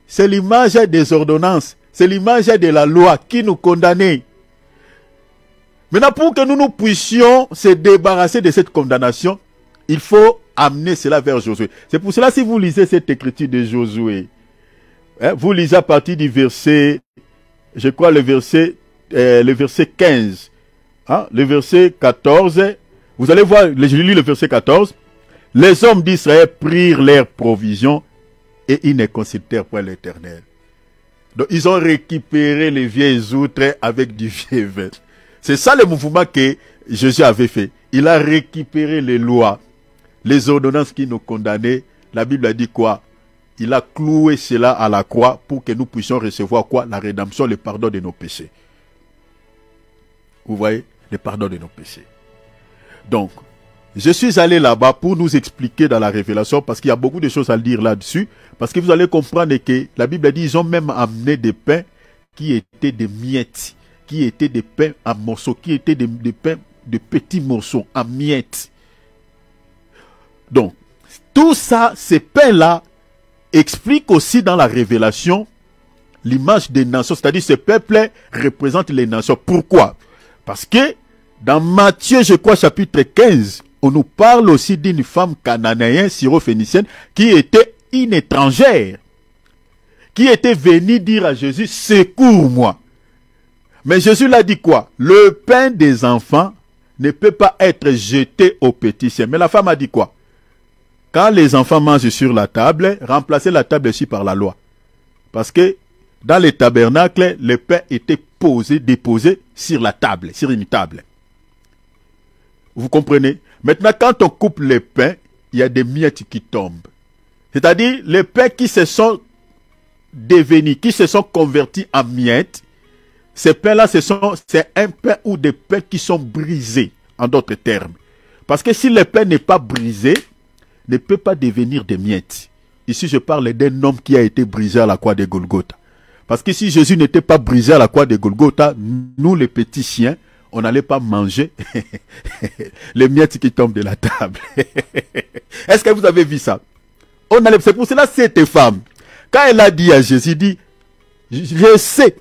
c'est l'image des ordonnances, c'est l'image de la loi qui nous condamnait. Maintenant, pour que nous puissions se débarrasser de cette condamnation, il faut amener cela vers Josué. C'est pour cela, si vous lisez cette écriture de Josué, hein, vous lisez à partir du verset, je crois le verset 15, hein, le verset 14, vous allez voir, je lis le verset 14, les hommes d'Israël prirent leurs provisions et ils ne consultèrent pas l'Éternel. Donc ils ont récupéré les vieilles outres avec du vieux vin. C'est ça le mouvement que Jésus avait fait. Il a récupéré les lois, les ordonnances qui nous condamnaient. La Bible a dit quoi? Il a cloué cela à la croix pour que nous puissions recevoir quoi? La rédemption, le pardon de nos péchés. Vous voyez? Le pardon de nos péchés. Donc, je suis allé là-bas pour nous expliquer dans la révélation, parce qu'il y a beaucoup de choses à dire là-dessus, parce que vous allez comprendre que la Bible a dit, ils ont même amené des pains qui étaient des miettes, qui étaient des pains en morceaux, qui étaient des pains de petits morceaux en miettes. Donc, tout ça, ces pains-là, expliquent aussi dans la révélation l'image des nations, c'est-à-dire ce peuple représente les nations. Pourquoi? Parce que dans Matthieu, je crois, chapitre 15, on nous parle aussi d'une femme cananéenne, syro-phénicienne, qui était une étrangère, qui était venue dire à Jésus, secours-moi. Mais Jésus l'a dit quoi? Le pain des enfants ne peut pas être jeté aux petits chiens. Mais la femme a dit quoi? Quand les enfants mangent sur la table, remplacez la table aussi par la loi. Parce que dans les tabernacles, le pain était déposé sur la table, sur une table. Vous comprenez? Maintenant, quand on coupe le pain, il y a des miettes qui tombent. C'est-à-dire, les pains qui se sont devenus, qui se sont convertis en miettes, ces pains-là, c'est un pain ou des pains qui sont brisés, en d'autres termes. Parce que si le pain n'est pas brisé, ne peut pas devenir des miettes. Ici, je parle d'un homme qui a été brisé à la croix de Golgotha. Parce que si Jésus n'était pas brisé à la croix de Golgotha, nous, les petits chiens, on n'allait pas manger les miettes qui tombent de la table. Est-ce que vous avez vu ça? C'est pour cela cette femme, quand elle a dit à Jésus, dit, je sais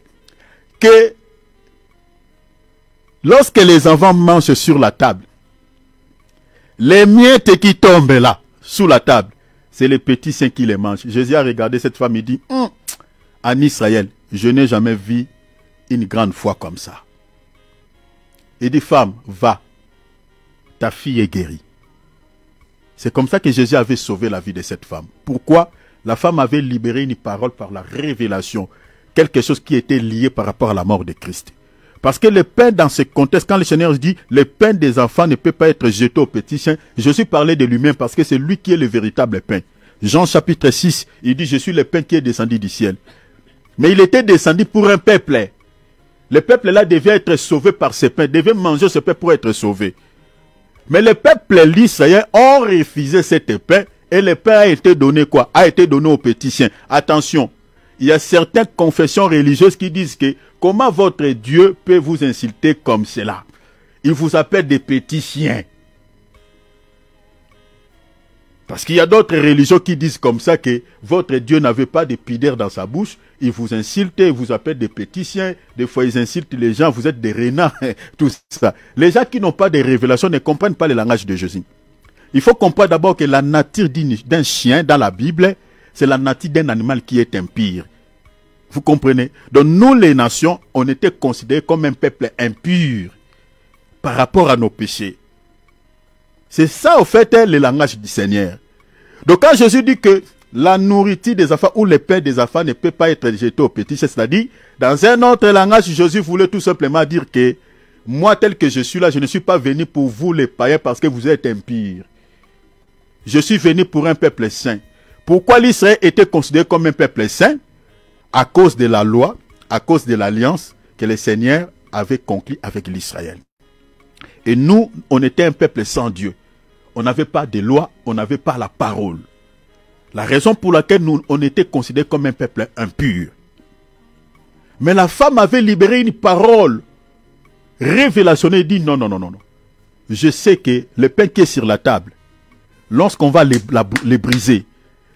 que lorsque les enfants mangent sur la table, les miettes qui tombent là sous la table, c'est les petits saints qui les mangent. Jésus a regardé cette femme et dit, en Israël, je n'ai jamais vu une grande foi comme ça. Il dit, femme, va, ta fille est guérie. C'est comme ça que Jésus avait sauvé la vie de cette femme. Pourquoi? La femme avait libéré une parole par la révélation, quelque chose qui était lié par rapport à la mort de Christ. Parce que le pain, dans ce contexte, quand le Seigneur dit le pain des enfants ne peut pas être jeté aux petits chiens, Jésus parlait de lui-même parce que c'est lui qui est le véritable pain. Jean chapitre 6, il dit, je suis le pain qui est descendu du ciel. Mais il était descendu pour un peuple. Le peuple là devait être sauvé par ce pain, devait manger ce pain pour être sauvé. Mais le peuple l'Israël ont refusé cette pain et le pain a été donné quoi? A été donné aux petits chiens. Attention, il y a certaines confessions religieuses qui disent que comment votre Dieu peut vous insulter comme cela? Il vous appelle des petits chiens. Parce qu'il y a d'autres religions qui disent comme ça que votre Dieu n'avait pas de pudeur dans sa bouche. Il vous insulte, il vous appelle des petits chiens. Des fois, ils insultent les gens, vous êtes des renards, tout ça. Les gens qui n'ont pas de révélation ne comprennent pas le langage de Jésus. Il faut comprendre d'abord que la nature d'un chien dans la Bible, c'est la nature d'un animal qui est impur. Vous comprenez? Donc nous, les nations, on était considérés comme un peuple impur par rapport à nos péchés. C'est ça, au fait, le langage du Seigneur. Donc quand Jésus dit que la nourriture des enfants ou le pain des enfants ne peut pas être jeté aux petits, c'est-à-dire, dans un autre langage, Jésus voulait tout simplement dire que moi, tel que je suis là, je ne suis pas venu pour vous les païens parce que vous êtes impurs. Je suis venu pour un peuple saint. Pourquoi l'Israël était considéré comme un peuple saint? À cause de la loi, à cause de l'alliance que le Seigneur avait conclue avec l'Israël. Et nous, on était un peuple sans Dieu. On n'avait pas de loi, on n'avait pas la parole. La raison pour laquelle nous, on était considérés comme un peuple impur. Mais la femme avait libéré une parole révélationnelle et dit non, non, non, non, non. Je sais que le pain qui est sur la table, lorsqu'on va les briser,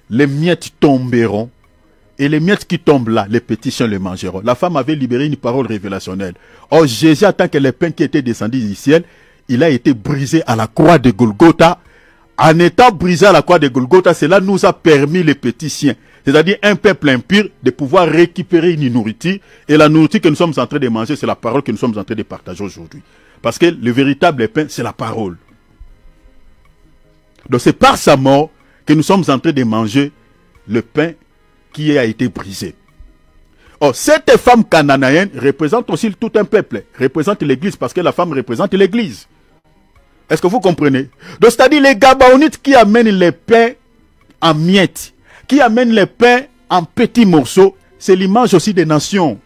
les miettes tomberont. Et les miettes qui tombent là, les petits chiens les mangeront. La femme avait libéré une parole révélationnelle. Or, Jésus, en tant que le pain qui était descendu du ciel, il a été brisé à la croix de Golgotha. En étant brisé à la croix de Golgotha, cela nous a permis, les petits chiens, c'est-à-dire un peuple impur, de pouvoir récupérer une nourriture. Et la nourriture que nous sommes en train de manger, c'est la parole que nous sommes en train de partager aujourd'hui. Parce que le véritable pain, c'est la parole. Donc c'est par sa mort que nous sommes en train de manger le pain qui a été brisé. Or, cette femme cananéenne représente aussi tout un peuple, représente l'église, parce que la femme représente l'église. Est-ce que vous comprenez? Donc, c'est-à-dire les Gabaonites qui amènent les pains en miettes, qui amènent les pains en petits morceaux, c'est l'image aussi des nations.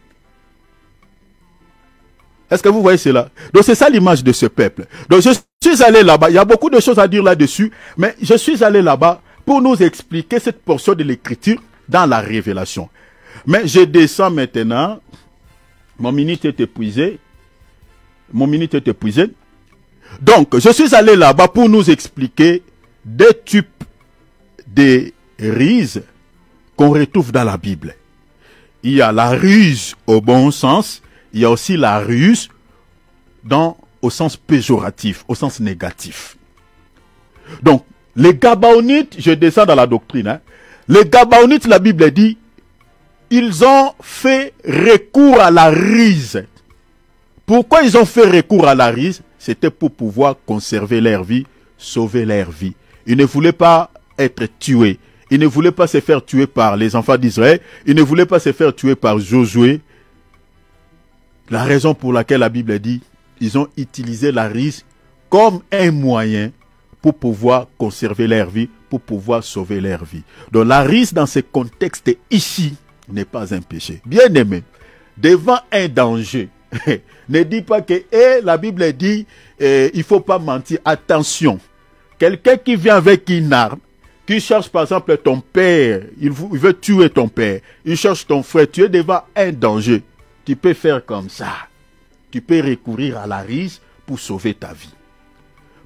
Est-ce que vous voyez cela? Donc, c'est ça l'image de ce peuple. Donc, je suis allé là-bas, il y a beaucoup de choses à dire là-dessus, mais je suis allé là-bas pour nous expliquer cette portion de l'écriture dans la révélation. Mais je descends maintenant. Mon minute est épuisée. Donc, je suis allé là-bas pour nous expliquer des types de ruses qu'on retrouve dans la Bible. Il y a la ruse au bon sens. Il y a aussi la ruse au sens péjoratif, au sens négatif. Donc, les Gabaonites, je descends dans la doctrine, hein. Les Gabaonites, la Bible dit, ils ont fait recours à la ruse. Pourquoi ils ont fait recours à la ruse? C'était pour pouvoir conserver leur vie, sauver leur vie. Ils ne voulaient pas être tués. Ils ne voulaient pas se faire tuer par les enfants d'Israël. Ils ne voulaient pas se faire tuer par Josué. La raison pour laquelle la Bible dit, ils ont utilisé la ruse comme un moyen pour pouvoir conserver leur vie, pour pouvoir sauver leur vie. Donc la ruse dans ce contexte ici n'est pas un péché. Bien aimé, devant un danger, ne dis pas que la Bible dit il ne faut pas mentir. Attention, quelqu'un qui vient avec une arme, qui cherche par exemple ton père, il veut tuer ton père, il cherche ton frère, tu es devant un danger. Tu peux faire comme ça. Tu peux recourir à la ruse pour sauver ta vie.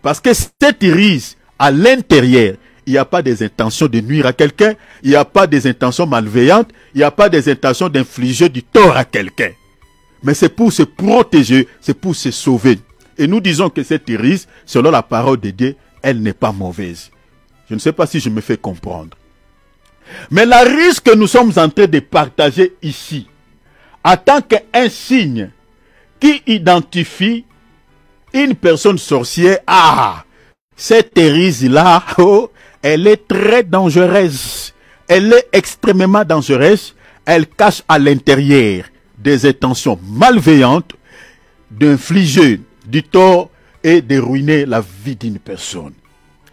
Parce que cette ruse, à l'intérieur, il n'y a pas des intentions de nuire à quelqu'un, il n'y a pas des intentions malveillantes, il n'y a pas des intentions d'infliger du tort à quelqu'un. Mais c'est pour se protéger, c'est pour se sauver. Et nous disons que cette ruse, selon la parole de Dieu, elle n'est pas mauvaise. Je ne sais pas si je me fais comprendre. Mais la risque que nous sommes en train de partager ici, en tant qu'un signe qui identifie une personne sorcière, cette hérésie-là, elle est très dangereuse. Elle est extrêmement dangereuse. Elle cache à l'intérieur des intentions malveillantes d'infliger du tort et de ruiner la vie d'une personne.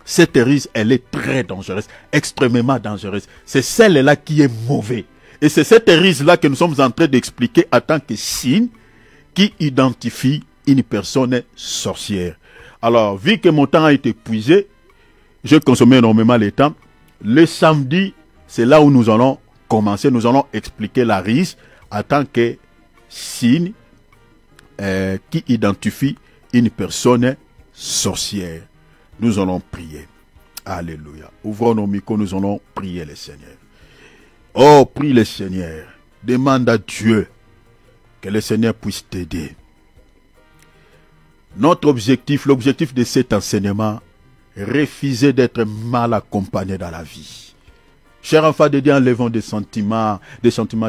Cette hérésie, elle est très dangereuse, extrêmement dangereuse. C'est celle-là qui est mauvaise. Et c'est cette hérésie-là que nous sommes en train d'expliquer en tant que signe qui identifie une personne sorcière. Alors, vu que mon temps a été épuisé, j'ai consommé énormément le temps. Le samedi, c'est là où nous allons commencer. Nous allons expliquer la hérésie en tant que signe qui identifie une personne sorcière. Nous allons prier. Alléluia. Ouvrons nos micros, nous allons prier le Seigneur. Oh, prie le Seigneur. Demande à Dieu que le Seigneur puisse t'aider. Notre objectif, l'objectif de cet enseignement, refuser d'être mal accompagné dans la vie. Chers enfants de Dieu, enlevons des sentiments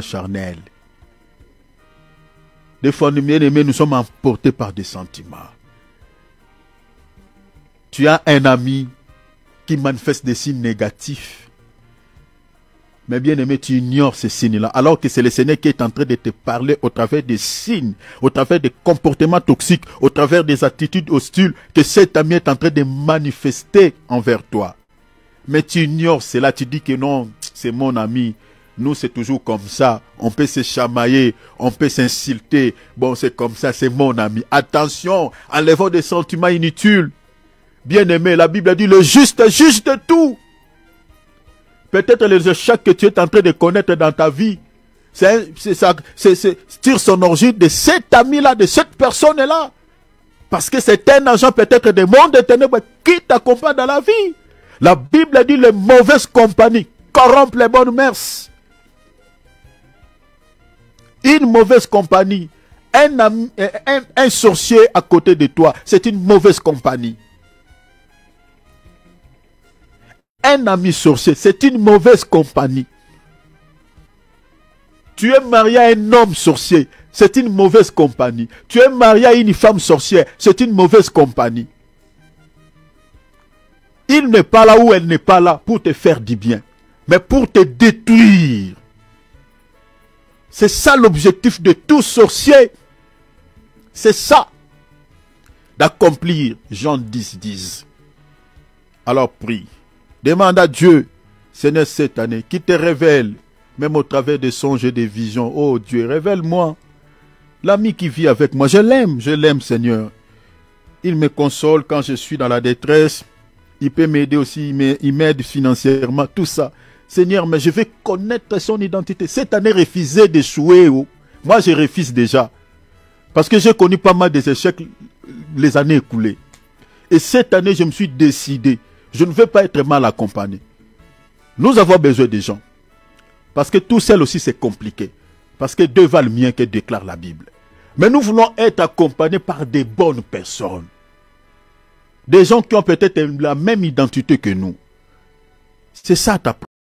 charnels. Des fois, bien-aimés, nous sommes emportés par des sentiments. Tu as un ami qui manifeste des signes négatifs. Mais bien aimé, tu ignores ces signes-là. Alors que c'est le Seigneur qui est en train de te parler au travers des signes, au travers des comportements toxiques, au travers des attitudes hostiles que cet ami est en train de manifester envers toi. Mais tu ignores cela, tu dis que non, c'est mon ami. Nous, c'est toujours comme ça. On peut se chamailler, on peut s'insulter. Bon, c'est comme ça, c'est mon ami. Attention, enlevons des sentiments inutiles. Bien-aimé, la Bible a dit le juste juge de tout. Peut-être les échecs que tu es en train de connaître dans ta vie, tire son origine de cet ami-là, de cette personne-là. Parce que c'est un agent peut-être des mondes de ténèbres qui t'accompagne dans la vie. La Bible a dit les mauvaises compagnies corrompent les bonnes mœurs. Une mauvaise compagnie, un sorcier à côté de toi, c'est une mauvaise compagnie. Un ami sorcier, c'est une mauvaise compagnie. Tu es marié à un homme sorcier, c'est une mauvaise compagnie. Tu es marié à une femme sorcière, c'est une mauvaise compagnie. Il n'est pas là ou elle n'est pas là pour te faire du bien, mais pour te détruire. C'est ça l'objectif de tout sorcier. C'est ça. D'accomplir Jean 10:10. Alors prie. Demande à Dieu, Seigneur, cette année, qui te révèle, même au travers des songes et des visions. Oh Dieu, révèle-moi l'ami qui vit avec moi. Je l'aime, Seigneur. Il me console quand je suis dans la détresse. Il peut m'aider aussi, il m'aide financièrement, tout ça. Seigneur, mais je vais connaître son identité. Cette année, refuser d'échouer. Moi, je refuse déjà. Parce que j'ai connu pas mal des échecs les années écoulées. Et cette année, je me suis décidé. Je ne veux pas être mal accompagné. Nous avons besoin des gens. Parce que tout seul aussi, c'est compliqué. Parce que Dieu valent mieux que déclare la Bible. Mais nous voulons être accompagnés par des bonnes personnes. Des gens qui ont peut-être la même identité que nous. C'est ça ta